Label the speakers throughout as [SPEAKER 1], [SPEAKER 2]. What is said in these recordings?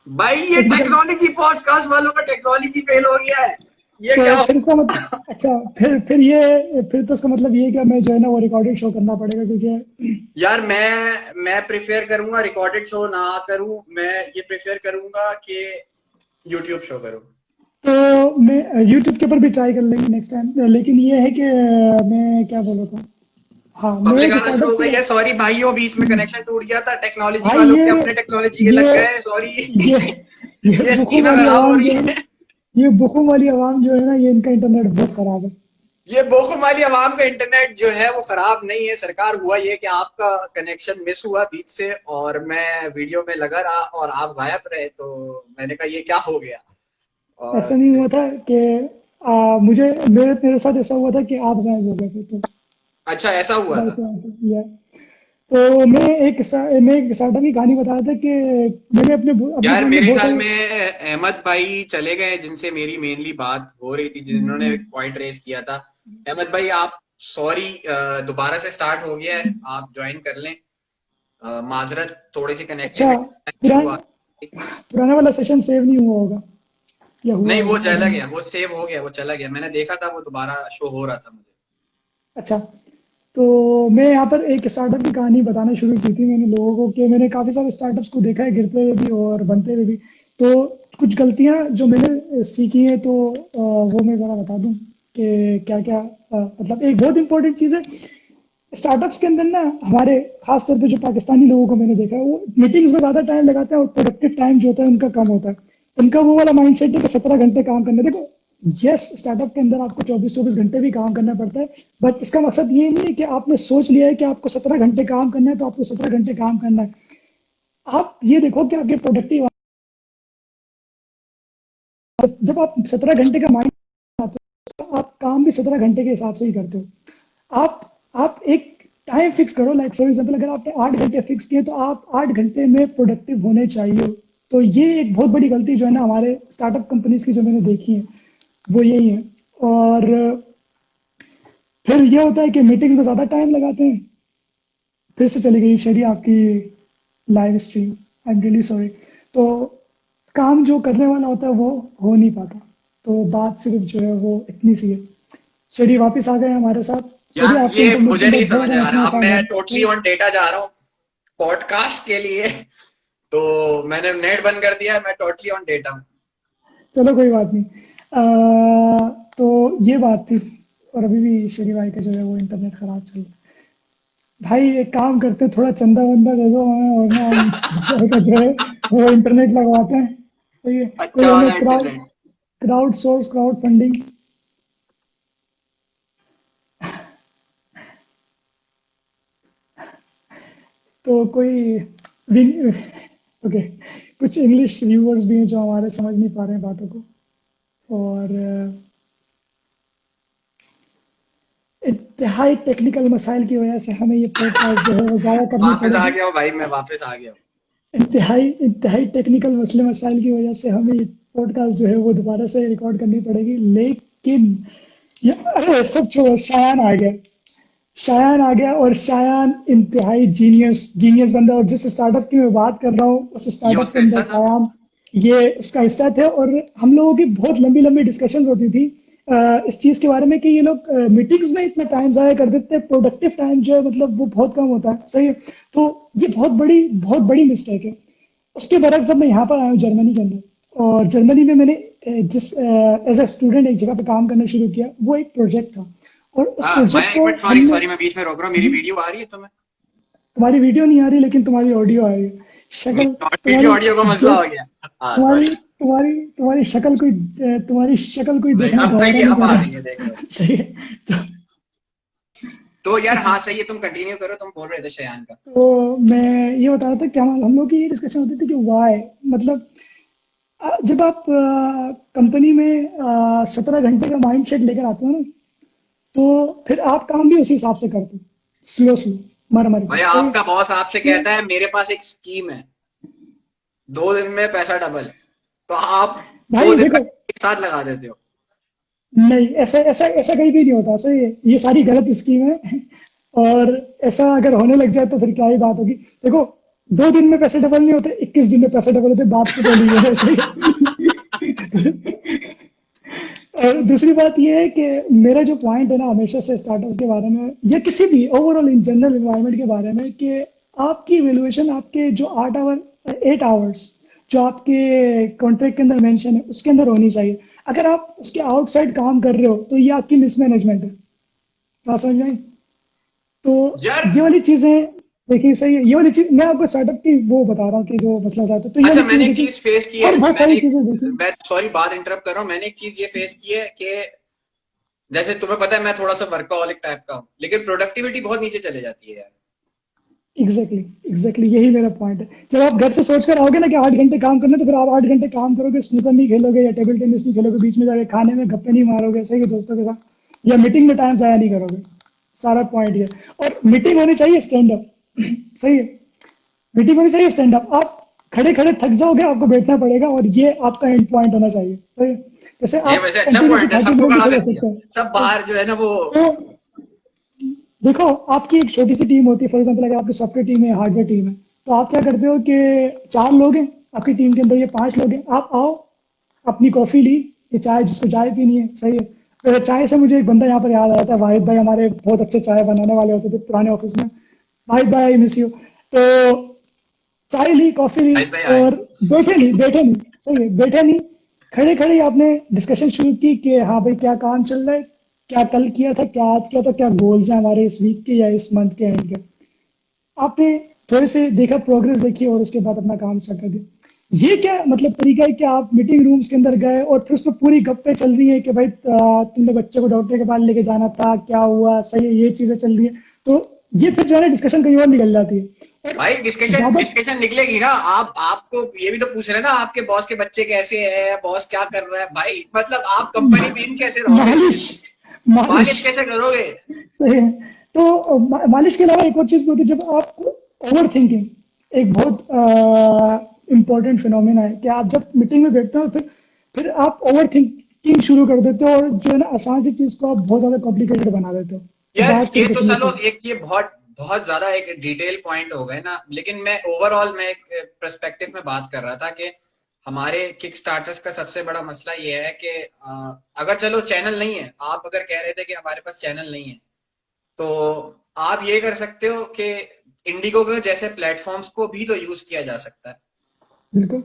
[SPEAKER 1] भाई ये
[SPEAKER 2] technical.
[SPEAKER 1] Technology podcast वालों का टेक्नोलॉजी फेल हो गया है। ये
[SPEAKER 2] तो
[SPEAKER 1] क्या हो?
[SPEAKER 2] फिर इसका मतलब अच्छा, फिर तो इसका मतलब ये है कि हमें जो है ना वो रिकॉर्डेड शो करना पड़ेगा, क्योंकि
[SPEAKER 1] यार मैं प्रिफेयर करूंगा रिकॉर्डेड शो ना करूं। मैं ये प्रिफेयर करूंगा कि यूट्यूब शो करूं।
[SPEAKER 2] तो मैं यूट्यूब के ऊपर भी ट्राई कर लेंगे नेक्स्ट टाइम। लेकिन ये है कि मैं क्या बोला था, हाँ मैं
[SPEAKER 1] पब्लिक
[SPEAKER 2] एक
[SPEAKER 1] आना शुरू
[SPEAKER 2] स्टार्टअप
[SPEAKER 1] हो गई
[SPEAKER 2] के।
[SPEAKER 1] है। सॉरी भाइयों, बीच में कनेक्शन टूट गया था। टेक्नोलॉजी
[SPEAKER 2] भाई
[SPEAKER 1] वालों के अपने टेक्नोलॉजी के
[SPEAKER 2] ये
[SPEAKER 1] लग गए। सॉरी।
[SPEAKER 2] ये ये
[SPEAKER 1] ये
[SPEAKER 2] बुखू
[SPEAKER 1] चीजें
[SPEAKER 2] वाली
[SPEAKER 1] खराब हो
[SPEAKER 2] आवाम जो
[SPEAKER 1] रही
[SPEAKER 2] है ना,
[SPEAKER 1] है।
[SPEAKER 2] ये बुखू वाली आवाम जो है ना, ये इनका इंटरनेट बहुत खराब है।
[SPEAKER 1] ये बोखम वाली आवाम का इंटरनेट जो है वो खराब नहीं है सरकार। हुआ ये कि आपका कनेक्शन मिस हुआ बीच से और मैं वीडियो में लगा रहा और आप गायब रहे, तो मैंने कहा ये क्या हो गया।
[SPEAKER 2] ऐसा
[SPEAKER 1] और
[SPEAKER 2] नहीं हुआ था कि मुझे मेरे मेरे साथ ऐसा हुआ था कि आप गायब हो गए थे, तो
[SPEAKER 1] अच्छा, ऐसा हुआ
[SPEAKER 2] भाई
[SPEAKER 1] था।
[SPEAKER 2] से ऐसा किया। तो मैं एक स्टार्टअप की कहानी बता रहा था कि मैंने अपने
[SPEAKER 1] यार
[SPEAKER 2] फोन में
[SPEAKER 1] मेरे
[SPEAKER 2] बहुत
[SPEAKER 1] ख्याल
[SPEAKER 2] सारे।
[SPEAKER 1] में अहमद भाई चले गए जिनसे मेरी मेनली बात हो रही थी, जिन्होंने पॉइंट रेस किया था। अहमद भाई आप सॉरी, दोबारा से स्टार्ट हो गया है, आप ज्वाइन कर लें। माजरत, थोड़ी सी
[SPEAKER 2] अच्छा,
[SPEAKER 1] कनेक्टिविटी इशू
[SPEAKER 2] पुरान
[SPEAKER 1] आ।
[SPEAKER 2] पुराना वाला सेशन सेव नहीं हुआ होगा, या हुआ
[SPEAKER 1] नहीं, वो
[SPEAKER 2] होगा, आई
[SPEAKER 1] चला
[SPEAKER 2] डोंट नो।
[SPEAKER 1] गया, वो सेव हो गया, वो चला गया। मैंने देखा था वो दोबारा शो हो रहा था मुझे।
[SPEAKER 2] अच्छा, तो मैं यहाँ पर एक स्टार्टअप की कहानी बताना शुरू की थी मैंने लोगों को, कि मैंने काफ़ी सारे स्टार्टअप्स को देखा है, गिरते हुए भी और बनते हुए भी। तो कुछ गलतियाँ जो मैंने सीखी हैं, तो वो मैं ज़रा बता दूं कि क्या क्या। मतलब एक बहुत इंपॉर्टेंट चीज़ है स्टार्टअप्स के अंदर ना, हमारे खास तौर पे जो पाकिस्तानी लोगों को मैंने देखा है, वो मीटिंग्स में ज़्यादा टाइम लगाते हैं और प्रोडक्टिव टाइम जो होता है उनका कम होता है। उनका वो वाला माइंडसेट है कि 17 घंटे काम करने। देखो, यस, स्टार्टअप के अंदर आपको 24-24 घंटे भी काम करना पड़ता है, बट इसका मकसद ये नहीं है कि आपने सोच लिया है कि आपको 17 घंटे काम करना है तो आपको 17 घंटे काम करना है। आप ये देखो कि आपके प्रोडक्टिव, जब आप 17 घंटे का माइंड, तो आप काम भी 17 घंटे के हिसाब से ही करते हो। आप एक टाइम फिक्स करो, लाइक फॉर एग्जांपल अगर आपने 8 घंटे फिक्स किए तो आप 8 घंटे में प्रोडक्टिव होने चाहिए। तो ये एक बहुत बड़ी गलती जो है ना हमारे स्टार्टअप कंपनीज की, जो मैंने देखी है, वो यही है। और फिर ये होता है कि मीटिंग्स में ज़्यादा टाइम लगाते हैं। फिर से चली गई शेरी आपकी live stream, I am really sorry. तो काम जो करने वाला होता है वो हो नहीं पाता। तो बात सिर्फ जो है वो इतनी सी है। शेरी वापस आ गए हमारे साथ। शेरी,
[SPEAKER 1] यार
[SPEAKER 2] आपके
[SPEAKER 1] ये
[SPEAKER 2] इंटरनेट के
[SPEAKER 1] मुझे
[SPEAKER 2] अंदर
[SPEAKER 1] नहीं
[SPEAKER 2] बहुत
[SPEAKER 1] समझ
[SPEAKER 2] ज़्यादा
[SPEAKER 1] आ रहा।
[SPEAKER 2] मसला
[SPEAKER 1] अब
[SPEAKER 2] था
[SPEAKER 1] मैं टोटली
[SPEAKER 2] यार।
[SPEAKER 1] ऑन डेटा जा रहा हूँ पॉडकास्ट के लिए। तो मैंने नेट बंद कर दिया है, मैं टोटली ऑन डेटा हूँ।
[SPEAKER 2] चलो कोई बात नहीं। तो ये बात थी। और अभी भी शेरी भाई का जो है वो इंटरनेट खराब चल रहा है। भाई एक काम करते हैं, थोड़ा चंदा वंदा दे दो हमें, और ना हम शेरी भाई का जो है वो इंटरनेट लगवाते हैं। तो ये कोई
[SPEAKER 1] अच्छा
[SPEAKER 2] हमें
[SPEAKER 1] वाला
[SPEAKER 2] crowd
[SPEAKER 1] internet.
[SPEAKER 2] Crowd source, crowd funding. तो कोई विन, ओके, कुछ इंग्लिश व्यूअर्स भी हैं जो हमारे समझ नहीं पा रहे हैं बातों को। और इंतहाई टेक्निकल मसाइल की वजह से हमें ये पॉडकास्ट जो है वो ज़ाया करनी
[SPEAKER 1] वापस आ
[SPEAKER 2] पड़ेगी।
[SPEAKER 1] गया हूँ भाई, मैं वापस आ गया हूँ।
[SPEAKER 2] इंतहाई इंतहाई टेक्निकल मसले मसाइल की वजह से हमें ये पॉडकास्ट जो है वो दोबारा से रिकॉर्ड करनी पड़ेगी। लेकिन ये, अरे सब छोड़ो, शायान आ गया। शायान आ गया, और शायान इंतहाई जीनियस जीनियस बंदा। और जिस स्टार्टअप की मैं बात कर रहा हूँ, उस
[SPEAKER 1] ये
[SPEAKER 2] स्टार्टअप के
[SPEAKER 1] उसका
[SPEAKER 2] अंदर
[SPEAKER 1] हिस्सा था।
[SPEAKER 2] शायान ये उसका हिस्सा थे। और हम लोगों की बहुत लंबी लंबी डिस्कशन होती थी इस चीज़ के बारे में कि ये लोग मीटिंग्स में इतना टाइम ज़ाया कर देते हैं, प्रोडक्टिव टाइम जो है मतलब वो बहुत कम होता है, सही है। तो ये बहुत बड़ी मिस्टेक है। उसके बरक्स जब मैं यहाँ पर आया हूँ जर्मनी के अंदर, और जर्मनी में मैंने जिस एज ए स्टूडेंट एक जगह पे काम करना शुरू किया, वो एक प्रोजेक्ट था। और उस
[SPEAKER 1] हाँ मैं
[SPEAKER 2] प्रोजेक्ट
[SPEAKER 1] एक
[SPEAKER 2] को
[SPEAKER 1] मिनट, सॉरी
[SPEAKER 2] हमने,
[SPEAKER 1] सॉरी, मैं बीच में रोक रहा हूँ। मेरी वीडियो आ रही है तुम्हें?
[SPEAKER 2] तुम्हारी वीडियो नहीं आ रही लेकिन तुम्हारी ऑडियो आ रही है। शक्ल
[SPEAKER 1] वीडियो
[SPEAKER 2] तुम्हारी
[SPEAKER 1] ऑडियो का मसला
[SPEAKER 2] देख,
[SPEAKER 1] हो गया। हाँ सॉरी।
[SPEAKER 2] तुम्हारी शक्ल कोई
[SPEAKER 1] नहीं,
[SPEAKER 2] देखना
[SPEAKER 1] अब सही
[SPEAKER 2] गवारा
[SPEAKER 1] है,
[SPEAKER 2] नहीं
[SPEAKER 1] अब
[SPEAKER 2] कर
[SPEAKER 1] आ रही है, देख लो।
[SPEAKER 2] रहा। सही है। तो
[SPEAKER 1] तो यार हाँ सही है, तुम कंटिन्यू करो। तुम बोल रहे थे शयान का।
[SPEAKER 2] तो मैं ये बता रहा था, क्या हम लोग की ये डिस्कशन होती थी कि वाई, मतलब जब आप कंपनी में 17 घंटे का माइंड सेट लेकर आते हो ना, तो फिर आप काम भी उसी हिसाब से करते हो, स्लो स्लो, मर मर के,
[SPEAKER 1] भाई
[SPEAKER 2] सही है।
[SPEAKER 1] आपका बॉस आपसे
[SPEAKER 2] तो
[SPEAKER 1] कहता है मेरे पास एक स्कीम है, 2 दिन में पैसा डबल, तो आप दो
[SPEAKER 2] भाई
[SPEAKER 1] दिन का
[SPEAKER 2] देखो,
[SPEAKER 1] एक साथ लगा देते हो।
[SPEAKER 2] नहीं, ऐसा ऐसा ऐसा कहीं भी नहीं होता, सही है, ये सारी गलत स्कीम है। और ऐसा अगर होने लग जाए तो फिर क्या ही बात होगी। देखो, 2 दिन में पैसे डबल नहीं होते, 21 दिन में पैसे डबल होते, बात तो बोली है सही है। और दूसरी बात ये है कि मेरा जो पॉइंट है ना हमेशा से स्टार्टअप्स के बारे में या किसी भी ओवरऑल इन जनरल एनवायरनमेंट के बारे में, कि आपकी वैल्यूएशन आपके जो 8 आवर्स जो आपके कॉन्ट्रैक्ट के अंदर मेंशन है उसके अंदर होनी चाहिए। अगर आप उसके आउटसाइड काम कर रहे हो तो ये आपकी मिसमैनेजमेंट है। बात समझ में आई? तो
[SPEAKER 1] यार
[SPEAKER 2] ये वाली चीजें देखिए, सही है। ये वाली चीज मैं आपको स्टार्टअप की वो बता रहा हूँ कि जो मसला चाहते हो, तो ये
[SPEAKER 1] अच्छा,
[SPEAKER 2] वाली चीजें
[SPEAKER 1] मैंने एक
[SPEAKER 2] देखिए।
[SPEAKER 1] चीज फेस की है,
[SPEAKER 2] और बहुत सारी चीजें देखिए।
[SPEAKER 1] मैं सॉरी बात इंटरप्ट कर रहा हूँ, मैंने एक चीज ये फेस की है कि जैसे तुम्हें पता है मैं थोड़ा सा वर्कaholic टाइप का हूँ, लेकिन प्रोडक्टिविटी बहुत नीचे चले जाती है यार।
[SPEAKER 2] एग्जैक्टली एग्जैक्टली यही मेरा पॉइंट है। जब आप घर से सोच कर आओगे ना कि 8 घंटे काम करना, तो फिर आप 8 घंटे काम करोगे, स्नूकर नहीं खेलोगे या टेबल टेनिस नहीं खेलोगे, बीच में जाके खाने में गप्पे नहीं मारोगे सही है दोस्तों के साथ, या मीटिंग में टाइम जाया नहीं करोगे। सारा पॉइंट ये। और मीटिंग होनी चाहिए स्टैंड अप सही है। मीटिंग होनी चाहिए स्टैंड अप। आप खड़े खड़े थक जाओगे, आपको बैठना पड़ेगा, और ये आपका एंड पॉइंट होना चाहिए सही है। जैसे
[SPEAKER 1] ये
[SPEAKER 2] आप
[SPEAKER 1] वैसे अच्छा
[SPEAKER 2] कंटिन्यूसली
[SPEAKER 1] पॉइंट है,
[SPEAKER 2] 30 मिनट
[SPEAKER 1] सबको
[SPEAKER 2] भी
[SPEAKER 1] खड़ा
[SPEAKER 2] खड़े
[SPEAKER 1] कर
[SPEAKER 2] हो
[SPEAKER 1] दिया,
[SPEAKER 2] सकते
[SPEAKER 1] सब
[SPEAKER 2] हैं।
[SPEAKER 1] बाहर जो है ना वो।
[SPEAKER 2] तो देखो, आपकी एक छोटी सी टीम होती है, फॉर एग्जाम्पल अगर आपकी सॉफ्टवेयर टीम है, हार्डवेयर टीम है, तो आप क्या करते हो कि 4 लोग हैं आपकी टीम के अंदर, ये 5 लोग हैं, आप आओ, अपनी कॉफी ली, ये चाय जिसको चाय पीनी है सही है। तो चाय से मुझे एक बंदा यहाँ पर याद आया था, वाहिद भाई, हमारे बहुत अच्छे चाय बनाने वाले होते थे पुराने ऑफिस में। वाहिद भाई, आई मिस यू। तो चाय ली, कॉफी ली,
[SPEAKER 1] भाई आए।
[SPEAKER 2] और बैठे नहीं सही है, बैठे नहीं, खड़े खड़े ही आपने डिस्कशन शुरू की कि हाँ भाई क्या काम चल रहा है, क्या कल किया था, क्या आज किया था, क्या गोल्स हैं हमारे इस वीक के या इस मंथ के एंड के। आपने थोड़े से देखा, प्रोग्रेस देखी, और उसके बाद अपना काम स्टार्ट कर दिया। ये क्या मतलब तरीका है कि आप मीटिंग रूम्स के अंदर गए और फिर उसमें पूरी गप्पे चल रही है कि भाई तुमने बच्चे को डॉक्टर के पास लेके जाना था, क्या हुआ, सही है, ये चीजें चल रही है। तो ये फिर जो है ना डिस्कशन कहीं और निकल जाती है। और
[SPEAKER 1] भाई डिस्कशन
[SPEAKER 2] ज्यादा
[SPEAKER 1] डिस्कशन निकलेगी ना, आप आपको ये भी तो पूछ रहे हैं ना, आपके बॉस के बच्चे कैसे हैं, बॉस क्या कर रहा है, भाई मतलब आप कंपनी में इन कैसे रहोगे,
[SPEAKER 2] मालिश मालिश
[SPEAKER 1] मालिश कैसे करोगे।
[SPEAKER 2] सही है। तो मालिश के अलावा एक और चीज भी होती है, जब आप ओवर थिंकिंग, एक बहुत इंपॉर्टेंट फिनोमेना है कि आप जब मीटिंग में बैठते हो, फिर आप ओवर थिंकिंग शुरू कर देते हो, और जो है ना आसान सी चीज को आप बहुत ज्यादा कॉम्प्लिकेटेड बना देते हो। तो
[SPEAKER 1] यार
[SPEAKER 2] बात
[SPEAKER 1] ये
[SPEAKER 2] सिर्फ
[SPEAKER 1] तो
[SPEAKER 2] इतनी
[SPEAKER 1] चलो
[SPEAKER 2] सी।
[SPEAKER 1] एक ये बहुत बहुत ज्यादा एक डिटेल पॉइंट हो गए ना, लेकिन मैं ओवरऑल मैं एक पर्सपेक्टिव में बात कर रहा था कि हमारे किक स्टार्टर्स का सबसे बड़ा मसला ये है कि अगर चलो चैनल नहीं है, आप अगर कह रहे थे कि हमारे पास चैनल नहीं है, तो आप ये कर सकते हो कि इंडिगो के जैसे प्लेटफॉर्म्स को भी तो यूज किया जा सकता है।
[SPEAKER 2] बिल्कुल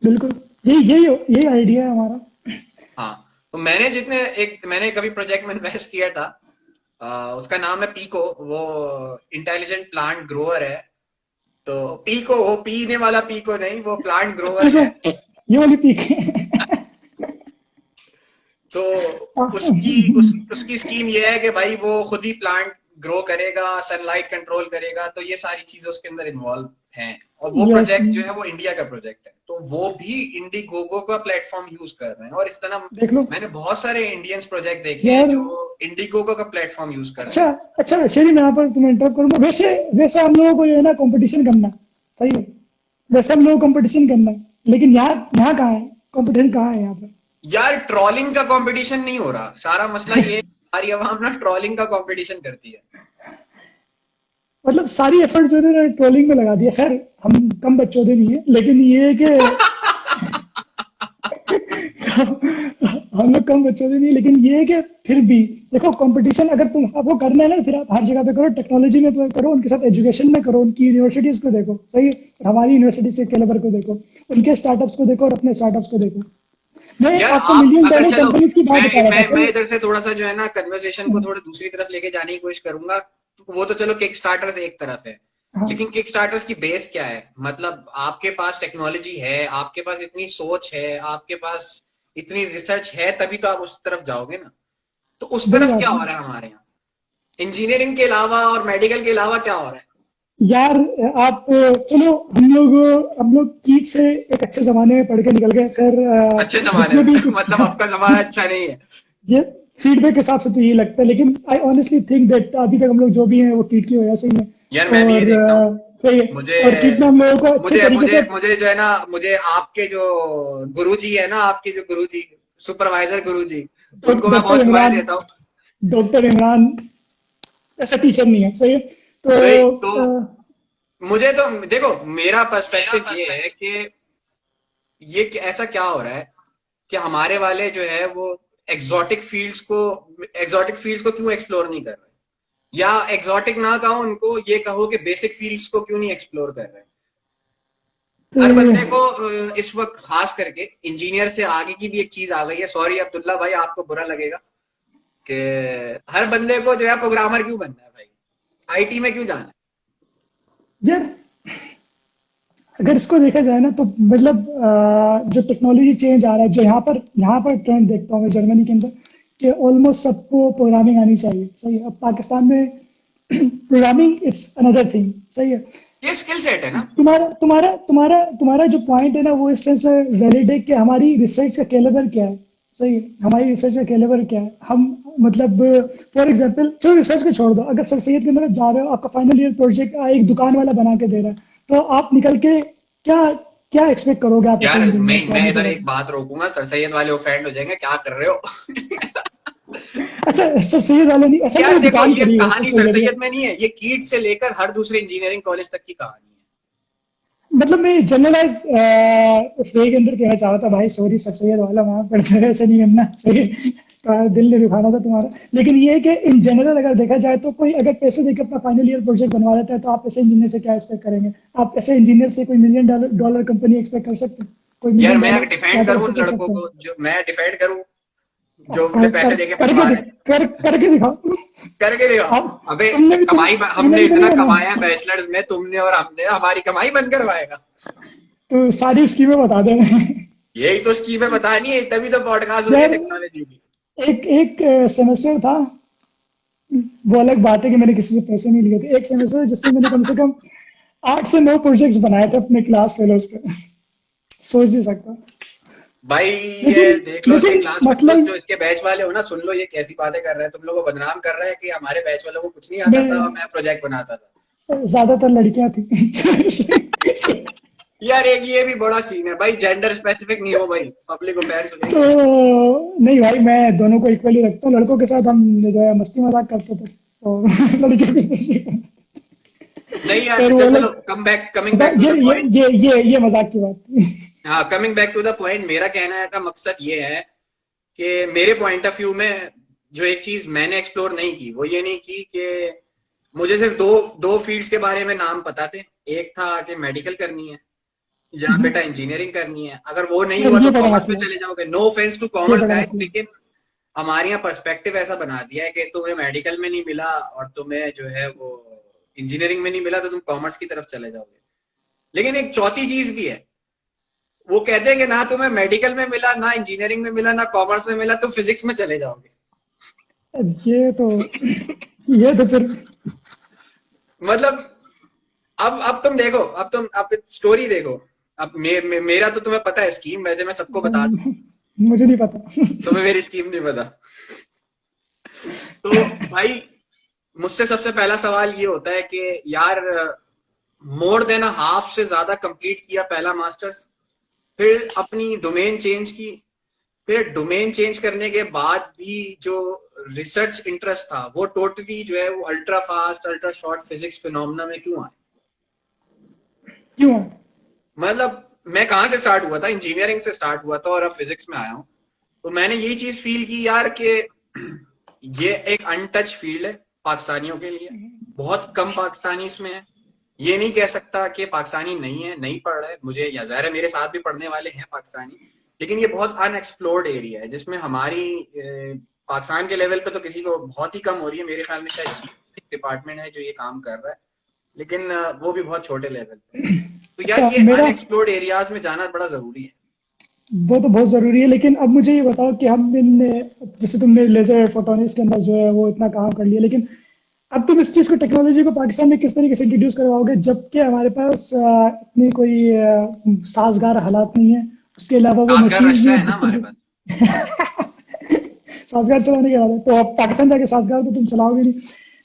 [SPEAKER 2] बिल्कुल, यही आइडिया है हमारा।
[SPEAKER 1] हाँ, तो मैंने कभी प्रोजेक्ट में इन्वेस्ट किया था, उसका नाम है पीको, वो इंटेलिजेंट प्लांट ग्रोअर है। तो पीको, वो पीने वाला पीको नहीं, वो प्लांट ग्रोअर
[SPEAKER 2] देखो,
[SPEAKER 1] है।
[SPEAKER 2] ये वाली पीक है।
[SPEAKER 1] तो उसकी स्कीम ये है कि भाई वो खुद ही प्लांट ग्रो करेगा, सनलाइट कंट्रोल करेगा, तो ये सारी चीजें उसके अंदर इन्वॉल्व हैं। और वो
[SPEAKER 2] यस,
[SPEAKER 1] प्रोजेक्ट जो है वो इंडिया का प्रोजेक्ट है, तो वो भी इंडिगोगो का प्लेटफॉर्म यूज कर रहे हैं। और इस तरह
[SPEAKER 2] देख लो
[SPEAKER 1] मैंने बहुत सारे इंडियंस प्रोजेक्ट देखे हैं
[SPEAKER 2] यार।
[SPEAKER 1] जो इंडिगोगो का प्लेटफॉर्म यूज करते
[SPEAKER 2] अच्छा
[SPEAKER 1] हैं।
[SPEAKER 2] अच्छा शेरी, मैं यहाँ पर तुम्हें इंटरप्ट करूंगा। वैसे वैसे हम लोगों को जो है ना कंपटीशन करना सही है। वैसे हम लोगों को कंपटीशन करना है, लेकिन यहाँ यहाँ कहाँ है कंपटीशन, कहाँ है यहाँ पर?
[SPEAKER 1] यार ट्रॉलिंग का कंपटीशन नहीं हो रहा, सारा मसला ये है, हमारी आवाम ना ट्रॉलिंग का कंपटीशन करती है।
[SPEAKER 2] मतलब सारी एफर्ट जो है ना ट्रोलिंग में लगा दिया। खैर, हम कम बच्चों नहीं है, लेकिन ये है कि हम लोग कम बच्चों से नहीं, लेकिन ये है कि फिर भी देखो, कंपटीशन अगर तुम आपको करना है ना, फिर आप हर जगह पे करो, टेक्नोलॉजी में तो करो, उनके साथ एजुकेशन में करो, उनकी यूनिवर्सिटीज को देखो सही है, और हमारी यूनिवर्सिटी के कैलिबर को देखो, उनके स्टार्टअप्स को देखो और अपने स्टार्टअप्स को देखो। मैं
[SPEAKER 1] यार
[SPEAKER 2] आपको
[SPEAKER 1] आप
[SPEAKER 2] मिलियन
[SPEAKER 1] अगर
[SPEAKER 2] डॉलर
[SPEAKER 1] चलो,
[SPEAKER 2] कंपनीज की बात बता रहा था
[SPEAKER 1] मैं
[SPEAKER 2] सही
[SPEAKER 1] इधर से थोड़ा सा जो है ना कन्वर्सेशन को
[SPEAKER 2] है।
[SPEAKER 1] थोड़ा दूसरी तरफ लेके जाने की कोशिश करूंगा। तो वो तो चलो किक स्टार्टर्स एक तरफ है,
[SPEAKER 2] हाँ,
[SPEAKER 1] लेकिन किक स्टार्टर्स की बेस क्या है, मतलब आपके पास टेक्नोलॉजी है, आपके पास इतनी सोच है, आपके पास इतनी रिसर्च है, तभी तो आप उस तरफ जाओगे ना। तो उस
[SPEAKER 2] वही
[SPEAKER 1] तरफ
[SPEAKER 2] बात
[SPEAKER 1] क्या
[SPEAKER 2] है
[SPEAKER 1] हो रहा है हमारे यहाँ, इंजीनियरिंग के अलावा और मेडिकल के अलावा क्या हो रहा है।
[SPEAKER 2] यार। आप चलो, हम लोग कीट से एक अच्छे जमाने में पढ़ के निकल गए। खैर,
[SPEAKER 1] अच्छे जमाने
[SPEAKER 2] जितने
[SPEAKER 1] में
[SPEAKER 2] भी कुछ
[SPEAKER 1] मतलब आपका जमाना अच्छा नहीं है।
[SPEAKER 2] ये फीडबैक के हिसाब से तो यही लगता है, लेकिन आई ऑनेस्टली थिंक दैट अभी तक हम लोग जो भी हैं वो कीट की वजह से ही
[SPEAKER 1] यार
[SPEAKER 2] है।
[SPEAKER 1] मैं भी ये
[SPEAKER 2] और
[SPEAKER 1] देखता हूँ,
[SPEAKER 2] सही है।
[SPEAKER 1] मुझे
[SPEAKER 2] और कीट ने हम लोगों को अच्छे
[SPEAKER 1] मुझे
[SPEAKER 2] तरीके
[SPEAKER 1] मुझे
[SPEAKER 2] से।
[SPEAKER 1] मुझे जो है ना, मुझे आपके जो गुरुजी है ना, आपके जो गुरुजी, सुपरवाइजर गुरुजी, उनको मैं
[SPEAKER 2] डॉक्टर
[SPEAKER 1] बहुत दुआएं
[SPEAKER 2] इमरान
[SPEAKER 1] देता हूँ।
[SPEAKER 2] डॉक्टर इमरान ऐसा टीचर नहीं है सही है।
[SPEAKER 1] नहीं तो
[SPEAKER 2] तो
[SPEAKER 1] मुझे तो देखो, मेरा पर्सपेक्टिव ये है कि ऐसा क्या हो रहा है कि हमारे वाले जो है वो एग्जॉटिक फील्ड्स को एग्जॉटिक फील्ड्स को क्यों एक्सप्लोर नहीं कर रहे, या एग्जॉटिक ना कहो उनको, ये कहो कि बेसिक फील्ड्स को क्यों नहीं एक्सप्लोर कर रहे।
[SPEAKER 2] तो
[SPEAKER 1] हर बंदे को इस वक्त खास करके इंजीनियर से आगे की भी एक चीज आ गई है, सॉरी अब्दुल्ला भाई आपको बुरा लगेगा, कि हर बंदे को जो है प्रोग्रामर क्यों बनना है भाई, आईटी में क्यों जाना है।
[SPEAKER 2] यार, अगर इसको देखा जाए ना तो मतलब जो टेक्नोलॉजी चेंज आ रहा है, जो यहाँ पर ट्रेंड देखता हूँ मैं जर्मनी के अंदर, कि ऑलमोस्ट सबको प्रोग्रामिंग आनी चाहिए। सही है। अब पाकिस्तान में प्रोग्रामिंग इट्स अनदर थिंग। सही है।
[SPEAKER 1] ये स्किल सेट है ना।
[SPEAKER 2] तुम्हारा तुम्हारा तुम्हारा तुम्हारा जो पॉइंट है ना, वो इस सेंस में वैलिड है कि हमारी रिसर्च का कैलिबर क्या है। सही है। हमारी रिसर्च का कैलिबर क्या है। हम मतलब फॉर एग्जांपल, चलो रिसर्च को छोड़ दो, अगर सर सैयद के अंदर आप जा रहे हो, आपका फाइनल ईयर प्रोजेक्ट एक दुकान वाला बना के दे रहा है, तो आप निकल के क्या क्या एक्सपेक्ट करोगे आप ऐसे
[SPEAKER 1] यार
[SPEAKER 2] इंजीनियर को
[SPEAKER 1] मैं
[SPEAKER 2] आने के
[SPEAKER 1] इधर
[SPEAKER 2] बाद?
[SPEAKER 1] एक बात रोकूंगा, सर सैयद वाले ऑफेंड हो जाएंगे, क्या कर रहे हो।
[SPEAKER 2] अच्छा, सर सैयद वाले नहीं, ऐसा
[SPEAKER 1] यार
[SPEAKER 2] नहीं,
[SPEAKER 1] देखो,
[SPEAKER 2] दुकान
[SPEAKER 1] ये
[SPEAKER 2] करी है सर
[SPEAKER 1] कहानी सर
[SPEAKER 2] सैयद
[SPEAKER 1] सैयद
[SPEAKER 2] का।
[SPEAKER 1] में नहीं है, ये कीट से लेकर हर दूसरे इंजीनियरिंग कॉलेज तक की कहानी है।
[SPEAKER 2] मतलब मैं जनरलाइज उसके के अंदर कहना चाह रहा था, भाई सॉरी सर सैयद वाला वहां पर तो ऐसे नहीं करना। सही। दिल नहीं दुखाना था तुम्हारा। लेकिन ये है कि इन जनरल अगर देखा जाए तो कोई अगर पैसे देकर अपना फाइनल ईयर प्रोजेक्ट बनवा लेता है, तो आप ऐसे इंजीनियर से क्या एक्सपेक्ट करेंगे? आप ऐसे इंजीनियर से कोई मिलियन डॉलर कंपनी एक्सपेक्ट कर सकते हैं? कोई
[SPEAKER 1] यार
[SPEAKER 2] मिलियन
[SPEAKER 1] मैं
[SPEAKER 2] डॉलर क्या
[SPEAKER 1] डिफेंड करूं उन
[SPEAKER 2] कर
[SPEAKER 1] लड़कों
[SPEAKER 2] सकते
[SPEAKER 1] को,
[SPEAKER 2] हैं?
[SPEAKER 1] जो मैं डिफेंड करूं,
[SPEAKER 2] और
[SPEAKER 1] जो अपने पैसे देके बनवा रहे हैं।
[SPEAKER 2] करके दिखाओ।
[SPEAKER 1] करके दिखाओ।
[SPEAKER 2] आप
[SPEAKER 1] अबे
[SPEAKER 2] तुमने
[SPEAKER 1] हमने
[SPEAKER 2] भी करी
[SPEAKER 1] इतना
[SPEAKER 2] है ना?
[SPEAKER 1] कमाया है बैचलर्स में, तुमने और हमने, हमारी कमाई बंद करवाएगा।
[SPEAKER 2] तो सारी स्कीमें बता देना।
[SPEAKER 1] यही तो स्कीम है, बतानी है, तभी तो पॉडकास्ट हो रही है
[SPEAKER 2] यार,
[SPEAKER 1] टेक्नोलॉजी की।
[SPEAKER 2] एक एक सेमेस्टर था, वो अलग बात है कि मैंने किसी से पैसे नहीं लिए थे। एक सेमेस्टर जिससे मैंने कम से कम 8 से 9 प्रोजेक्ट्स बनाए थे अपने क्लास फेलोज के। सोच नहीं सकता।
[SPEAKER 1] भाई ये
[SPEAKER 2] लेकिन
[SPEAKER 1] देख लो, इसके
[SPEAKER 2] लेकिन
[SPEAKER 1] क्लास
[SPEAKER 2] मसला
[SPEAKER 1] फेलोज जो इसके बैच वाले हो ना, सुन लो ये कैसी बातें कर रहे हैं, तुम लोगों को बदनाम कर रहे हैं कि हमारे बैच वालों को कुछ नहीं आता था और
[SPEAKER 2] मैं
[SPEAKER 1] मैं प्रोजेक्ट बनाता था।
[SPEAKER 2] ज्यादातर लड़कियां थी।
[SPEAKER 1] यार एक ये भी बड़ा सीन है भाई, जेंडर स्पेसिफिक नहीं हो भाई, पब्लिक अफेयर्स हो
[SPEAKER 2] तो
[SPEAKER 1] जाएंगे।
[SPEAKER 2] नहीं भाई, मैं दोनों को इक्वली रखता हूँ। लड़कों के साथ हम जो है मस्ती मजाक करते थे, और लड़कियों के साथ
[SPEAKER 1] नहीं यार,
[SPEAKER 2] फिर
[SPEAKER 1] अच्छा
[SPEAKER 2] वो
[SPEAKER 1] चलो,
[SPEAKER 2] लोग।
[SPEAKER 1] Coming back to the point.
[SPEAKER 2] ये मजाक की बात थी।
[SPEAKER 1] हाँ, coming back to the point, मेरा कहने का मकसद ये है कि मेरे पॉइंट ऑफ व्यू में जो एक चीज मैंने एक्सप्लोर नहीं की, वो ये नहीं की कि मुझे सिर्फ दो दो फील्ड्स के बारे में नाम पता थे। एक था कि मेडिकल करनी है या बेटा इंजीनियरिंग करनी है, अगर वो नहीं
[SPEAKER 2] यार,
[SPEAKER 1] हुआ तो
[SPEAKER 2] ये बड़ा
[SPEAKER 1] कॉमर्स में
[SPEAKER 2] मसला है।
[SPEAKER 1] चले जाओगे। नो ऑफेंस टू
[SPEAKER 2] ये
[SPEAKER 1] कॉमर्स
[SPEAKER 2] बड़ा
[SPEAKER 1] गाइस,
[SPEAKER 2] मसला है।
[SPEAKER 1] लेकिन हमारे यहाँ पर्सपेक्टिव ऐसा बना दिया है कि तुम्हें मेडिकल में नहीं मिला और तुम्हें जो है वो इंजीनियरिंग में नहीं मिला तो तुम कॉमर्स की तरफ चले जाओगे। लेकिन एक चौथी चीज भी है, वो कहते हैं कि ना तुम्हें मेडिकल में मिला, ना इंजीनियरिंग में मिला, ना कॉमर्स में मिला, तुम फिजिक्स में चले जाओगे।
[SPEAKER 2] ये तो ये तो फिर
[SPEAKER 1] मतलब अब तुम देखो, अब स्टोरी देखो। अब मेरा तो तुम्हें पता है स्कीम, वैसे मैं सबको बता दूं,
[SPEAKER 2] मुझे नहीं पता।
[SPEAKER 1] तुम्हें मेरी स्कीम नहीं पता। तो भाई मुझसे सबसे पहला सवाल ये होता है कि यार मोर देन हाफ से ज्यादा कंप्लीट किया पहला मास्टर्स, फिर अपनी डोमेन चेंज की, फिर डोमेन चेंज करने के बाद भी जो रिसर्च इंटरेस्ट था वो टोटली जो है वो ultra fast ultra short physics phenomena में क्यों आए।
[SPEAKER 2] क्यों है?
[SPEAKER 1] मतलब मैं कहाँ से स्टार्ट हुआ था, इंजीनियरिंग से स्टार्ट हुआ था और अब फिजिक्स में आया हूँ। तो मैंने यही चीज फील की यार कि ये एक अनटच फील्ड है पाकिस्तानियों के लिए, बहुत कम पाकिस्तानी इसमें है। ये नहीं कह सकता कि पाकिस्तानी नहीं है, नहीं पढ़ रहे, मुझे या ज़ाहिर है मेरे साथ भी पढ़ने वाले हैं पाकिस्तानी, लेकिन ये बहुत अनएक्सप्लोर्ड एरिया है जिसमें हमारी पाकिस्तान के लेवल पे तो किसी को बहुत ही कम हो रही है। मेरे ख्याल में शायद डिपार्टमेंट है जो ये काम कर रहा है, लेकिन वो भी बहुत छोटे लेवल पे। तो यार
[SPEAKER 2] अच्छा,
[SPEAKER 1] ये
[SPEAKER 2] मेरा
[SPEAKER 1] अनएक्सप्लोर्ड एरियाज में जाना बड़ा जरूरी है।
[SPEAKER 2] वो तो बहुत जरूरी है, लेकिन अब मुझे ये बताओ कि हम इन जैसे तुमने लेजर फोटोनिक्स के अंदर जो है वो इतना काम कर लिया, लेकिन अब तुम इस चीज को, टेक्नोलॉजी को पाकिस्तान में किस तरीके से इंट्रोड्यूस करवाओगे, जबकि हमारे पास इतनी कोई साजगार हालात नहीं है। उसके अलावा वो
[SPEAKER 1] कामगार
[SPEAKER 2] मशीन भी
[SPEAKER 1] रश्का
[SPEAKER 2] है
[SPEAKER 1] है ना
[SPEAKER 2] जिस
[SPEAKER 1] हमारे
[SPEAKER 2] तरीके
[SPEAKER 1] पास।
[SPEAKER 2] साजगार चलाने के बाद, तो अब पाकिस्तान जाके साजगार तो तुम चलाओगे नहीं।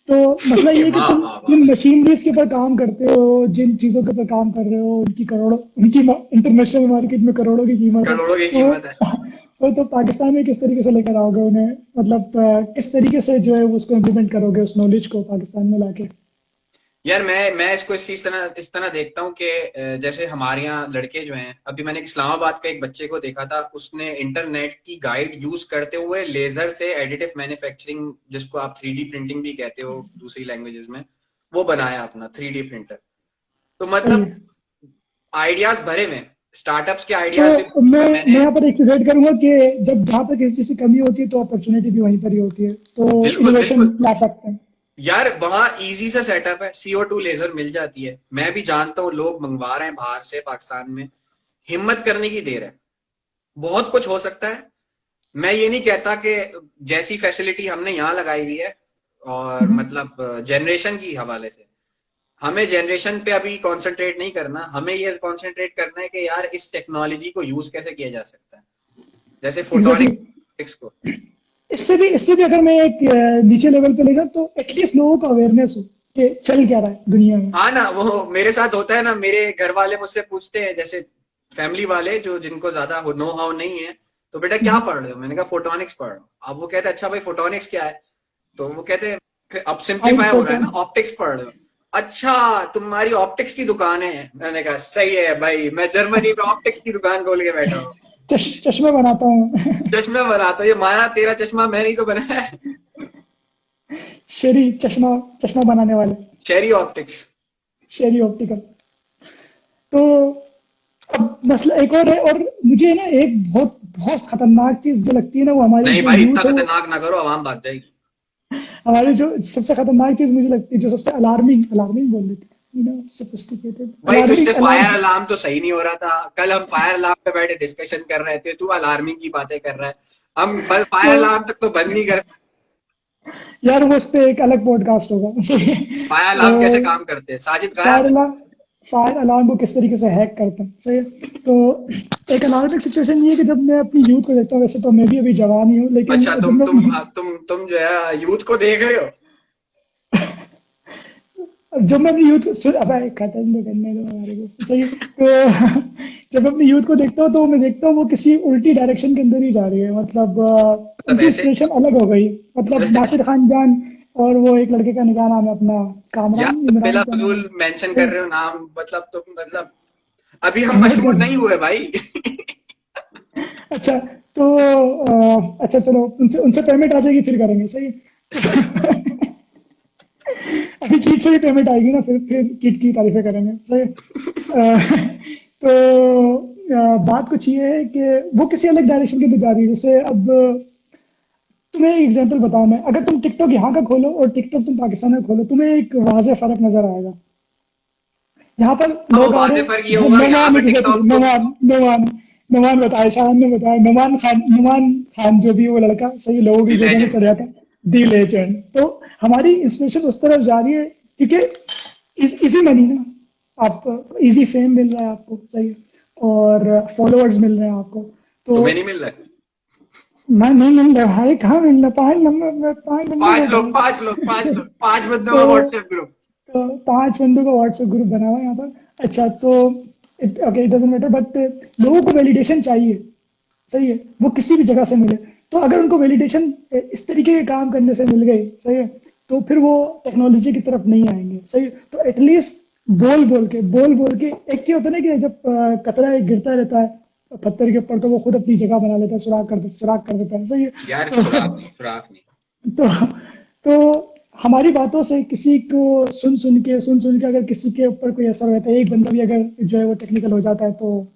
[SPEAKER 2] तो मसला ये है कि
[SPEAKER 1] वाह
[SPEAKER 2] तुम
[SPEAKER 1] वाह
[SPEAKER 2] जिन
[SPEAKER 1] वाह।
[SPEAKER 2] मशीनरीज के ऊपर काम करते हो, जिन चीजों के ऊपर काम कर रहे हो, उनकी इंटरनेशनल मार्केट में करोड़ों की कीमत है।
[SPEAKER 1] करोड़ों की
[SPEAKER 2] तो
[SPEAKER 1] कीमत है।
[SPEAKER 2] तो पाकिस्तान में किस तरीके से लेकर आओगे उन्हें? मतलब किस तरीके से जो है उसको इम्प्लीमेंट करोगे उस नॉलेज को पाकिस्तान में लाके?
[SPEAKER 1] यार मैं इसको इस तरह देखता हूँ कि जैसे हमारे यहाँ लड़के जो हैं, अभी मैंने इस्लामाबाद का एक बच्चे को देखा था, उसने इंटरनेट की गाइड यूज करते हुए लेजर से एडिटिव मैन्युफैक्चरिंग, जिसको आप 3D प्रिंटिंग भी कहते हो दूसरी लैंग्वेजेस में, वो बनाया अपना 3D प्रिंटर। तो
[SPEAKER 2] सही
[SPEAKER 1] मतलब
[SPEAKER 2] है।
[SPEAKER 1] आइडियाज भरे में, स्टार्टअप्स के आइडियाज भी।
[SPEAKER 2] तो मैं
[SPEAKER 1] मैंने
[SPEAKER 2] यहाँ पर एक चीज ऐड करूंगा कि जब जहाँ पर किसी चीज की कमी होती है तो अपॉर्चुनिटी भी वहीं पर ही होती है, तो
[SPEAKER 1] बिल्कुल
[SPEAKER 2] इनोवेशन
[SPEAKER 1] बिल्कुल
[SPEAKER 2] ला सकते हैं।
[SPEAKER 1] यार, बड़ा इजी सा सेटअप है, CO2 लेजर मिल जाती है। मैं भी जानता हूँ लोग मंगवा रहे हैं बाहर से पाकिस्तान में। हिम्मत करने की देर है, बहुत कुछ हो सकता है। मैं ये नहीं कहता कि जैसी फैसिलिटी हमने यहाँ लगाई हुई है, और
[SPEAKER 2] हम्म।
[SPEAKER 1] मतलब जनरेशन की हवाले से, हमें जनरेशन पे अभी कंसंट्रेट नहीं करना, हमें ये कंसंट्रेट करना है कि यार इस टेक्नोलॉजी को यूज कैसे किया जा सकता है, जैसे
[SPEAKER 2] एग्जैक्टली।
[SPEAKER 1] फोटोनिक्स को।
[SPEAKER 2] इससे भी अगर मैं एक नीचे लेवल पे ले जाऊँ तो एटलीस्ट लोगों को अवेयरनेस हो कि चल क्या रहा है दुनिया में।
[SPEAKER 1] हाँ ना, वो मेरे साथ होता है ना, मेरे घर वाले मुझसे पूछते हैं, जैसे फैमिली वाले जो जिनको ज्यादा नो हाउ नहीं है, तो बेटा क्या
[SPEAKER 2] हम्म।
[SPEAKER 1] पढ़ रहे हो, मैंने कहा फोटोनिक्स पढ़ रहा हूँ। अब वो कहते हैं अच्छा भाई फोटोनिक्स क्या है, तो वो कहते हैं फिर अब
[SPEAKER 2] हाई
[SPEAKER 1] सिंप्लीफाई हो रहा है
[SPEAKER 2] फोटोन।
[SPEAKER 1] ना, ऑप्टिक्स पढ़ रहे हो। अच्छा, तुम्हारी ऑप्टिक्स की दुकान है, मैंने कहा सही है भाई, मैं जर्मनी में ऑप्टिक्स की दुकान खोल के बैठा हूँ।
[SPEAKER 2] चश्मे बनाता हूँ।
[SPEAKER 1] चश्मे बनाता हूँ, ये माया तेरा चश्मा मैंने ही तो बनाया है।
[SPEAKER 2] शेरी चश्मा, चश्मा बनाने वाले।
[SPEAKER 1] शेरी ऑप्टिक्स।
[SPEAKER 2] शेरी ऑप्टिकल। तो अब मसला एक और है, और मुझे ना एक बहुत बहुत खतरनाक चीज जो लगती है ना, वो हमारी
[SPEAKER 1] नहीं
[SPEAKER 2] जो
[SPEAKER 1] भाई, इतना
[SPEAKER 2] यूथ है वो,
[SPEAKER 1] खतरनाक ना करो, आवाम भाग जाएगी।
[SPEAKER 2] हमारी जो सबसे खतरनाक चीज मुझे लगती है, जो सबसे अलार्मिंग अलार्मिंग बोल देते हैं, सोफिस्टिकेटेड
[SPEAKER 1] भाई तुझसे
[SPEAKER 2] अलार्मिंग
[SPEAKER 1] फायर
[SPEAKER 2] अलार्म।
[SPEAKER 1] अलार्म तो सही नहीं हो रहा था, कल हम फायर अलार्म पे बैठे डिस्कशन कर रहे थे, तू अलार्मिंग की बातें कर रहा है। हम बस फायर
[SPEAKER 2] तो
[SPEAKER 1] अलार्म तक तो बंद नहीं कर।
[SPEAKER 2] यार वो उस पे एक अलग पॉडकास्ट होगा।
[SPEAKER 1] फायर
[SPEAKER 2] तो
[SPEAKER 1] अलार्म कैसे काम करते हैं, साजिद गायब
[SPEAKER 2] फायर
[SPEAKER 1] है।
[SPEAKER 2] अलार्म, फायर अलार्म को किस तरीके से हैक करते हैं, सही है। तो एक अलार्मिंग सिचुएशन ये है कि जब मैं अपनी यूथ को देखता हूँ, वैसे तो मैं भी अभी जवान ही हूँ, लेकिन
[SPEAKER 1] अच्छा,
[SPEAKER 2] जब मैं अपनी
[SPEAKER 1] तुम जो है यूथ को देख रहे हो।
[SPEAKER 2] जब मैं अपनी यूथ अब खत्म तो करने दो हमारे को, सही है। तो जब मैं अपनी यूथ को देखता हूँ तो मैं देखता हूँ वो किसी उल्टी डायरेक्शन के अंदर ही जा रही है, मतलब
[SPEAKER 1] मतलब
[SPEAKER 2] उनकी
[SPEAKER 1] ऐसे।
[SPEAKER 2] इंस्पिरेशन अलग हो गई। मतलब नासिर खान जान, और वो एक लड़के का क्या नाम है अपना,
[SPEAKER 1] यार
[SPEAKER 2] कामरान
[SPEAKER 1] तुम
[SPEAKER 2] इमरान
[SPEAKER 1] बेला
[SPEAKER 2] क्या नाम
[SPEAKER 1] फजूल
[SPEAKER 2] है,
[SPEAKER 1] मेंशन कर
[SPEAKER 2] तो
[SPEAKER 1] रहे हो नाम, मतलब तुम मतलब अभी हम
[SPEAKER 2] प्रमोट
[SPEAKER 1] मशहूर
[SPEAKER 2] कर।
[SPEAKER 1] नहीं हुए भाई।
[SPEAKER 2] अच्छा, तो अच्छा चलो, उनसे उनसे पेमेंट आ जाएगी फिर करेंगे, सही है। तो अभी कीट से भी पेमेंट आएगी ना, फिर कीट की तारीफें करेंगे, सही है। तो बात कुछ ये है कि वो किसी अलग डायरेक्शन की तरफ जा रही है। जैसे अब तुम्हें एक एग्जांपल बताऊं मैं, अगर तुम टिकटॉक यहाँ का खोलो और टिकटॉक तुम पाकिस्तान में खोलो, तुम्हें एक वाज़ेह फर्क नजर आएगा। यहाँ पर
[SPEAKER 1] अब
[SPEAKER 2] लोग आ रहे
[SPEAKER 1] वाजे फर्क ये
[SPEAKER 2] हैं,
[SPEAKER 1] होगा यहाँ
[SPEAKER 2] नमान
[SPEAKER 1] पे
[SPEAKER 2] एग्जैक्टली,
[SPEAKER 1] टिकटॉक तो।
[SPEAKER 2] नमान नमान नमान बताया, शान ने बताया, नमान खान जो भी वो लड़का सही लोगों की गोदों में
[SPEAKER 1] लेजेंड।
[SPEAKER 2] चढ़ जाता है। दी लेजेंड। तो हमारी इंस्पिरेशन उस तरफ जा रही है, क्योंकि इजी मनी ना, आप इजी फेम मिल रहा है आपको, सही है, और फॉलोअर्स मिल रहे हैं आपको। तो
[SPEAKER 1] तुम्हें नहीं मिल रहा है।
[SPEAKER 2] मैं नहीं मिल रहा भाई, कहाँ मिल रहा, 5 नंबर 5 बंदे
[SPEAKER 1] पांच
[SPEAKER 2] बैठे
[SPEAKER 1] लोग
[SPEAKER 2] हैं।
[SPEAKER 1] पांच लोग पांच लोग 5 बंदों
[SPEAKER 2] तो
[SPEAKER 1] का व्हाट्सएप ग्रुप।
[SPEAKER 2] तो 5 बंदों का व्हाट्सएप ग्रुप बना हुआ है यहाँ पर। अच्छा, तो okay, it doesn't matter, but लोगों को वैलिडेशन चाहिए, सही है, वो किसी भी जगह से मिले। तो अगर उनको वैलिडेशन इस तरीके के काम करने से मिल गई, सही है, तो फिर वो टेक्नोलॉजी की तरफ नहीं आएंगे, सही है। तो एटलीस्ट बोल बोल के एक क्या होता है ना, कि जब कतरा एक गिरता रहता है पत्थर के ऊपर, तो वो खुद अपनी जगह बना लेता है, सुराख कर देता है, सही है।
[SPEAKER 1] यार
[SPEAKER 2] तो
[SPEAKER 1] सुराख नहीं।
[SPEAKER 2] तो तो हमारी बातों से किसी को सुन सुन के अगर किसी के ऊपर कोई असर होता है, एक बंदा भी अगर जो है वो टेक्निकल हो जाता है, तो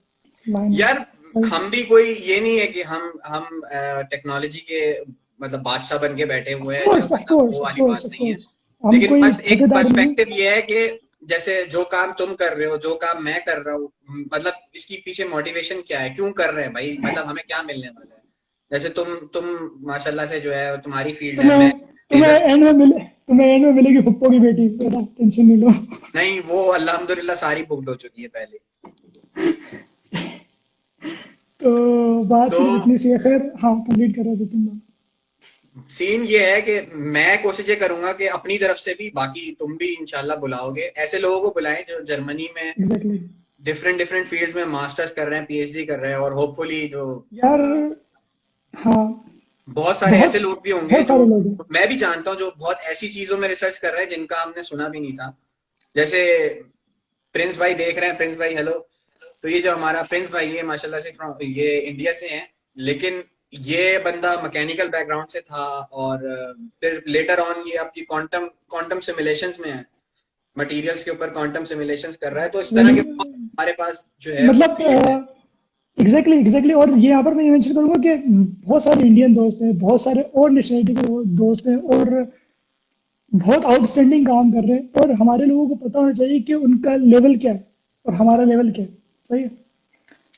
[SPEAKER 2] लाइन
[SPEAKER 1] यार
[SPEAKER 2] है।
[SPEAKER 1] हम भी कोई ये नहीं है कि हम टेक्नोलॉजी के मतलब बादशाह बन के बैठे हुए
[SPEAKER 2] ऑफ
[SPEAKER 1] हैं, जो
[SPEAKER 2] कोर्स ऑफ
[SPEAKER 1] मतलब
[SPEAKER 2] कोर्स
[SPEAKER 1] वो
[SPEAKER 2] ऑफ
[SPEAKER 1] वाली
[SPEAKER 2] कोर्स
[SPEAKER 1] बात
[SPEAKER 2] ऑफ
[SPEAKER 1] नहीं है।
[SPEAKER 2] कोर्स, हम
[SPEAKER 1] लेकिन
[SPEAKER 2] कोई
[SPEAKER 1] बस एक
[SPEAKER 2] ठेकेदार नहीं है।
[SPEAKER 1] पर्सपेक्टिव ये है कि जैसे जो काम तुम कर रहे हो, जो काम मैं कर रहा हूँ, मतलब इसकी पीछे मोटिवेशन क्या है, क्यों कर रहे हैं भाई, मतलब हमें क्या मिलने वाला है। जैसे तुम माशाल्लाह से जो है तुम्हारी फील्ड है,
[SPEAKER 2] तुम्हें
[SPEAKER 1] मैं
[SPEAKER 2] तुम्हें
[SPEAKER 1] लेजर।
[SPEAKER 2] एंड में मिले तुम्हें एंड में मिलेगी फुप्पो की बेटी, बेटा टेंशन नहीं लो।
[SPEAKER 1] नहीं, वो अल्हम्दुलिल्लाह सारी बुक हो चुकी है पहले।
[SPEAKER 2] तो बात
[SPEAKER 1] तो
[SPEAKER 2] सिर्फ इतनी सी है, खैर हाँ, कंप्लीट कर रहे थे तुम।
[SPEAKER 1] सीन ये है कि मैं कोशिश ये करूंगा कि अपनी तरफ से भी, बाकी तुम भी इंशाल्लाह बुलाओगे, ऐसे लोगों को बुलाएं जो जर्मनी में
[SPEAKER 2] एग्जैक्टली।
[SPEAKER 1] डिफरेंट डिफरेंट फील्ड्स में मास्टर्स कर रहे हैं, PhD कर रहे हैं, और होपफुली जो
[SPEAKER 2] यार हाँ,
[SPEAKER 1] बहुत सारे
[SPEAKER 2] बहुत
[SPEAKER 1] ऐसे लोग भी होंगे
[SPEAKER 2] बहुत
[SPEAKER 1] जो
[SPEAKER 2] सारे लोग हैं।
[SPEAKER 1] मैं भी जानता हूँ, जो बहुत ऐसी चीजों में रिसर्च कर रहे हैं जिनका हमने सुना भी नहीं था। जैसे प्रिंस भाई देख रहे हैं, प्रिंस भाई हेलो। तो ये जो हमारा प्रिंस भाई है माशाल्लाह से ये इंडिया से हैं, लेकिन ये बंदा मैकेनिकल बैकग्राउंड से था और फिर लेटर ऑन ये आपकी क्वांटम क्वांटम सिमुलेशंस में है, मटेरियल्स के ऊपर क्वांटम सिमुलेशंस कर रहा है। तो इस तरह के हमारे पास जो है वो
[SPEAKER 2] मतलब
[SPEAKER 1] फील्ड है।
[SPEAKER 2] Exactly exactly. और ये यहाँ पर मैं ये मेंशन करूंगा कि बहुत सारे इंडियन दोस्त हैं, बहुत सारे और नेशनलिटी के दोस्त हैं, और बहुत आउटस्टैंडिंग काम कर रहे हैं, और हमारे लोगों को पता होना चाहिए कि उनका लेवल क्या है और हमारा लेवल क्या है। सही है।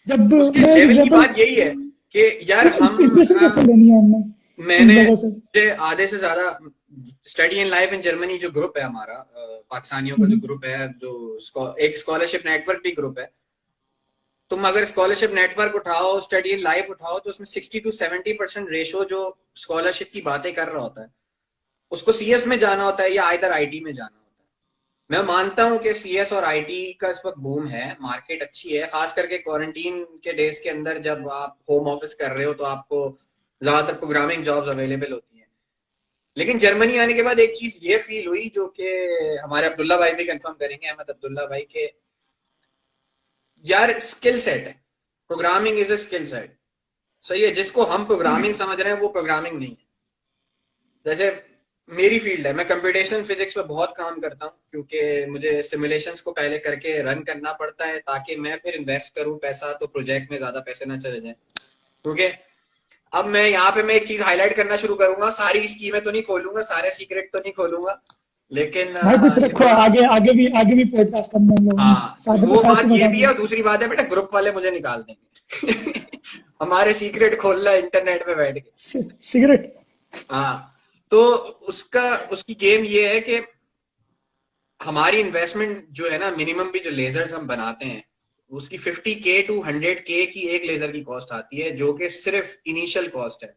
[SPEAKER 2] जब
[SPEAKER 1] उसके
[SPEAKER 2] मैं एक
[SPEAKER 1] लेवल की
[SPEAKER 2] एग्जांपल,
[SPEAKER 1] बात यही है कि यार हम
[SPEAKER 2] इंस्पिरेशन कैसे लेनी है हमने इन
[SPEAKER 1] मैंने
[SPEAKER 2] लोगों से।
[SPEAKER 1] आधे से ज्यादा study in life in Germany जो ग्रुप है हमारा, पाकिस्तानियों का जो
[SPEAKER 2] हम्म,
[SPEAKER 1] ग्रुप है, जो एक स्कॉलरशिप नेटवर्क भी ग्रुप है। तुम अगर स्कॉलरशिप नेटवर्क उठाओ, स्टडी इन लाइफ उठाओ, तो उसमें 60 to 70% रेशो जो स्कॉलरशिप की बातें कर रहा होता है, उसको सीएस में जाना होता है या आइदर आईटी में जाना होता है। मैं मानता हूं कि सीएस और आईटी का इस वक्त बूम है, मार्केट अच्छी है, खास करके क्वारंटीन के डेज के अंदर जब आप होम ऑफिस कर रहे हो तो आपको ज्यादातर प्रोग्रामिंग जॉब्स अवेलेबल होती हैं। लेकिन जर्मनी आने के बाद एक चीज ये फील हुई जो कि हमारे अब्दुल्ला भाई भी कंफर्म करेंगे, अहमद अब्दुल्ला भाई, के यार स्किल सेट है, programming is a skill set. सही है, जिसको हम प्रोग्रामिंग समझ रहे हैं वो प्रोग्रामिंग नहीं है। जैसे मेरी फील्ड है, मैं कंप्यूटेशनल फिजिक्स पे बहुत काम करता हूँ, क्योंकि मुझे सिमुलेशंस को पहले करके रन करना पड़ता है ताकि मैं फिर इन्वेस्ट करूँ पैसा तो प्रोजेक्ट में ज्यादा पैसे ना चले जाए। क्योंकि अब मैं यहाँ पे मैं एक चीज हाईलाइट करना शुरू करूंगा, सारी स्कीमें तो नहीं खोलूंगा, सारे सीक्रेट तो नहीं खोलूंगा, लेकिन
[SPEAKER 2] भाई कुछ रखो, आगे आगे भी पॉडकास्ट करना हम लोगों ने,
[SPEAKER 1] हाँ,
[SPEAKER 2] सारे
[SPEAKER 1] वो
[SPEAKER 2] प्रकार से
[SPEAKER 1] बात ये
[SPEAKER 2] बता
[SPEAKER 1] भी है।
[SPEAKER 2] दें।
[SPEAKER 1] और दूसरी बात है बेटा, ग्रुप वाले मुझे निकाल देंगे हमारे सीक्रेट खोलना इंटरनेट पे बैठ के।
[SPEAKER 2] सिगरेट।
[SPEAKER 1] हाँ, तो उसका उसकी गेम ये है कि हमारी इन्वेस्टमेंट जो है ना, मिनिमम भी जो लेजर्स हम बनाते हैं उसकी 50K to 100K की एक लेजर की कॉस्ट आती है, जो कि सिर्फ इनिशियल कॉस्ट है।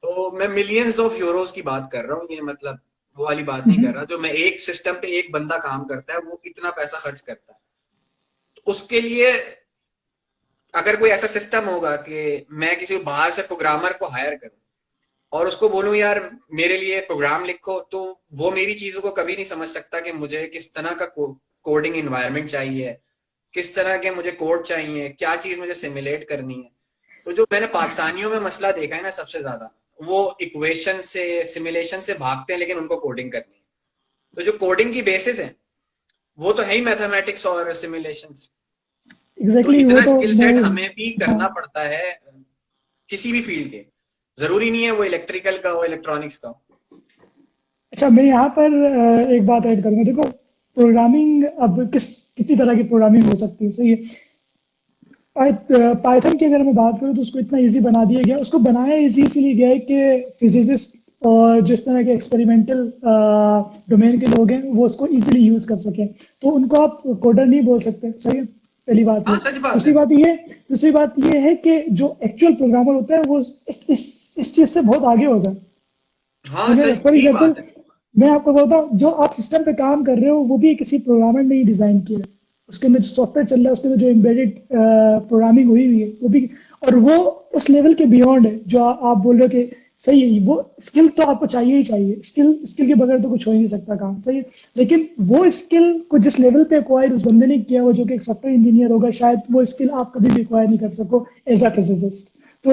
[SPEAKER 1] तो मैं मिलियंस ऑफ यूरोस की बात कर रहा हूँ, ये मतलब वो वाली बात नहीं कर रहा जो मैं एक सिस्टम पे एक बंदा काम करता है वो इतना पैसा खर्च करता है। तो उसके लिए अगर कोई ऐसा सिस्टम होगा कि मैं किसी बाहर से प्रोग्रामर को हायर करूं और उसको बोलूं यार मेरे लिए प्रोग्राम लिखो, तो वो मेरी चीजों को कभी नहीं समझ सकता कि मुझे किस तरह का कोडिंग इन्वायरमेंट चाहिए, किस तरह के मुझे कोड चाहिए, क्या चीज मुझे सिमुलेट करनी है। तो जो मैंने पाकिस्तानियों में मसला देखा है ना सबसे ज्यादा, वो इक्वेशन से सिमुलेशन से भागते हैं लेकिन उनको कोडिंग करनी है। तो जो कोडिंग की बेसिस है वो तो है ही मैथमेटिक्स और सिमुलेशंस। तो
[SPEAKER 2] एग्जैक्टली वो
[SPEAKER 1] इतना
[SPEAKER 2] तो
[SPEAKER 1] स्किल
[SPEAKER 2] मैं,
[SPEAKER 1] सेट हमें भी
[SPEAKER 2] हाँ।
[SPEAKER 1] करना पड़ता है किसी भी फील्ड के, जरूरी नहीं है वो इलेक्ट्रिकल का हो, इलेक्ट्रॉनिक्स का हो।
[SPEAKER 2] अच्छा, मैं यहाँ पर एक बात ऐड करूंगा। देखो, प्रोग्रामिंग अब कितनी तरह की प्रोग्रामिंग हो सकती है, सही है। पाइथन की अगर मैं बात करूँ तो उसको इतना इजी बना दिया गया, उसको बनाया इजी इसलिए गया है कि फिजिसिस्ट और जिस तरह के एक्सपेरिमेंटल डोमेन के लोग हैं वो उसको इजीली यूज कर सकें। तो उनको आप कोडर नहीं बोल सकते, सही है। पहली बात
[SPEAKER 1] हाँ
[SPEAKER 2] ये।
[SPEAKER 1] सच बात
[SPEAKER 2] दूसरी
[SPEAKER 1] है।
[SPEAKER 2] बात ये दूसरी बात ये है कि जो एक्चुअल प्रोग्रामर होता है वो इस चीज से बहुत आगे होता है।
[SPEAKER 1] हाँ सही
[SPEAKER 2] फॉर
[SPEAKER 1] यही
[SPEAKER 2] एग्जाम्पल,
[SPEAKER 1] बात है।
[SPEAKER 2] मैं आपको बोलता हूँ, जो आप सिस्टम पे काम कर रहे हो वो भी किसी प्रोग्रामर ने ही डिजाइन किया है। उसके अंदर जो सॉफ्टवेयर चल रहा है, उसके अंदर जो एम्बेडेड प्रोग्रामिंग हुई हुई है वो भी, और वो उस लेवल के बियॉन्ड है जो आप बोल रहे हो कि सही है। वो स्किल तो आपको चाहिए ही चाहिए, स्किल स्किल के बगैर तो कुछ हो ही नहीं सकता काम, सही है। लेकिन वो स्किल को जिस लेवल पे एक्वायर उस बंदे ने किया, वो जो कि एक सॉफ्टवेयर इंजीनियर होगा, शायद वो स्किल आप कभी भी एक्वायर नहीं कर सको एज अ फिजिसिस्ट। तो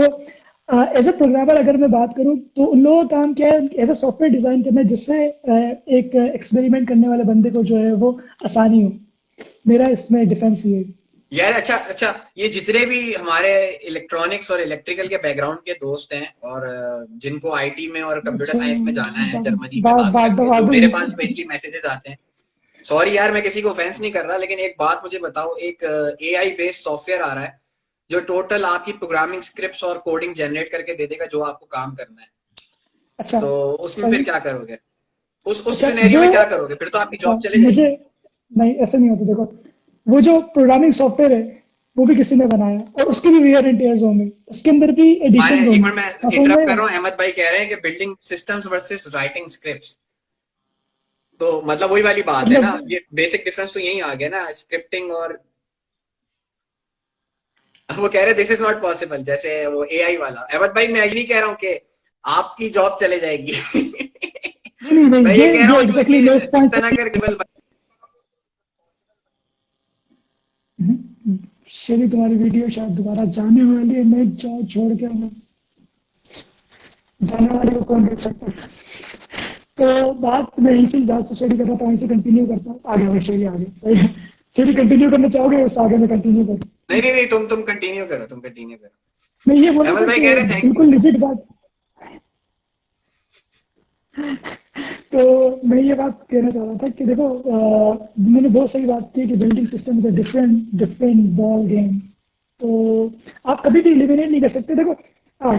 [SPEAKER 2] एज अ प्रोग्रामर अगर मैं बात करूं तो उन लोगों का काम क्या है, एज अ सॉफ्टवेयर डिजाइन करना है जिससे एक एक्सपेरिमेंट करने वाले बंदे को जो है वो आसानी हो। मेरा इसमें डिफेंस ये है।
[SPEAKER 1] यार अच्छा अच्छा, ये जितने भी हमारे इलेक्ट्रॉनिक्स और इलेक्ट्रिकल के बैकग्राउंड के दोस्त हैं और जिनको आईटी में और कंप्यूटर
[SPEAKER 2] अच्छा,
[SPEAKER 1] साइंस में जाना है जर्मनी में,
[SPEAKER 2] बात
[SPEAKER 1] खास
[SPEAKER 2] बात
[SPEAKER 1] करके
[SPEAKER 2] दबा
[SPEAKER 1] जो
[SPEAKER 2] दूं।
[SPEAKER 1] मेरे पास स्पेशली मैसेजेस आते हैं। सॉरी यार मैं किसी को ऑफेंस नहीं कर रहा, लेकिन एक बात मुझे बताओ, एक एआई बेस्ड सॉफ्टवेयर आ रहा है जो टोटल आपकी प्रोग्रामिंग स्क्रिप्ट्स और कोडिंग जनरेट करके दे देगा जो आपको काम करना है।
[SPEAKER 2] अच्छा,
[SPEAKER 1] तो उसमें
[SPEAKER 2] सही।
[SPEAKER 1] फिर क्या करोगे? उस
[SPEAKER 2] अच्छा
[SPEAKER 1] सिनेरियो
[SPEAKER 2] वो,
[SPEAKER 1] में क्या करोगे? फिर तो आपकी
[SPEAKER 2] अच्छा,
[SPEAKER 1] जॉब चले
[SPEAKER 2] मुझे,
[SPEAKER 1] जाएगी।
[SPEAKER 2] नहीं ऐसे नहीं होता। देखो, वो जो प्रोग्रामिंग सॉफ्टवेयर है वो भी किसी ने बनाया, और उसके भी वेयर एंड टेयर्स होंगे, उसके अंदर भी एडिशंस
[SPEAKER 1] एक
[SPEAKER 2] होंगे।
[SPEAKER 1] मिनट मैं
[SPEAKER 2] आप समझ
[SPEAKER 1] इंटरप्ट
[SPEAKER 2] रहे
[SPEAKER 1] कर
[SPEAKER 2] हैं?
[SPEAKER 1] रहा हूँ, अहमद भाई कह रहे हैं कि building systems versus writing scripts. तो मतलब वही वाली बात है ना,
[SPEAKER 2] मतलब,
[SPEAKER 1] ये बेसिक डिफरेंस तो यही आ गया ना, स्क्रिप्टिंग और वो कह रहे दिस इज नॉट पॉसिबल, जैसे वो एआई वाला। अहमद भाई मैं ये नहीं कह रहा हूँ कि आपकी जॉब चले जाएगी
[SPEAKER 2] नहीं नहीं
[SPEAKER 1] मैं
[SPEAKER 2] नहीं,
[SPEAKER 1] ये कह रहा
[SPEAKER 2] ये
[SPEAKER 1] हूँ जो
[SPEAKER 2] एग्जैक्टली
[SPEAKER 1] ये
[SPEAKER 2] मैं इस
[SPEAKER 1] जिस
[SPEAKER 2] पॉइंट से,
[SPEAKER 1] तरह का रिबल
[SPEAKER 2] शेरी, तुम्हारी वीडियो शायद दोबारा जाने वाली है, मैं जॉब छोड़ के मैं जाने वाले को कौन रोक सकता है। तो बात मैं यहीं से जहाँ से शेरी कर रहा था वहीं से कंटिन्यू करता हूँ। आगे भाई, शेरी आगे, सही है। शेरी कंटिन्यू करना चाहोगे, उससे आगे मैं कंटिन्यू करूँ?
[SPEAKER 1] नहीं नहीं नहीं, तुम कंटिन्यू करो, तुम कंटिन्यू करो।
[SPEAKER 2] मैं ये बोल रहा
[SPEAKER 1] अहमद
[SPEAKER 2] था
[SPEAKER 1] भाई
[SPEAKER 2] कि
[SPEAKER 1] कह रहे थैंक यू।
[SPEAKER 2] बिल्कुल लिजिट बात। तो मैं ये बात कहना चाह रहा था कि देखो, मैंने बहुत सही बात की कि building system is a different different ball game. तो आप कभी भी इलिमिनेट नहीं कर सकते। देखो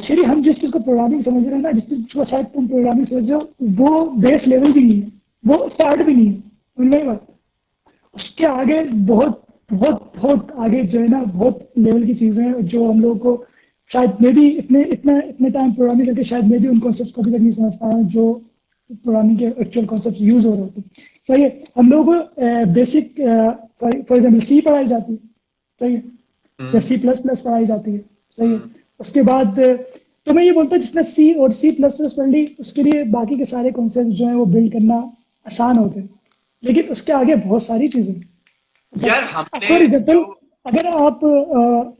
[SPEAKER 2] श्री, हम जिस चीज़ को प्रोग्रामिंग समझ रहे हैं ना, जिस चीज़ को शायद तुम प्रोग्रामिंग समझ रहे हो, वो बेस लेवल भी नहीं है, वो स्टार्ट भी नहीं है उनमें बात। उसके आगे बहुत बहुत बहुत आगे जो है ना, बहुत लेवल की चीज़ें हैं जो हम लोगों को शायद मे भी इतने टाइम प्रोग्रामिंग करके शायद मे भी उन कॉन्सेप्ट को अभी तक नहीं समझ पाए जो प्रोग्रामिंग के एक्चुअल कॉन्सेप्ट यूज हो रहे होते। सही है, हम लोग को बेसिक फॉर एग्जाम्पल सी पढ़ाई जाती है, सही है, या सी प्लस प्लस पढ़ाई जाती है, सही है। उसके बाद तो मैं ये बोलता हूँ जिसने सी और सी प्लस प्लस पढ़ ली उसके लिए बाकी के सारे कॉन्सेप्ट जो है वो बिल्ड करना आसान होते हैं, लेकिन उसके आगे बहुत सारी चीजें।
[SPEAKER 1] यार हमने
[SPEAKER 2] फॉर एग्जाम्पल,
[SPEAKER 1] जो
[SPEAKER 2] अगर आप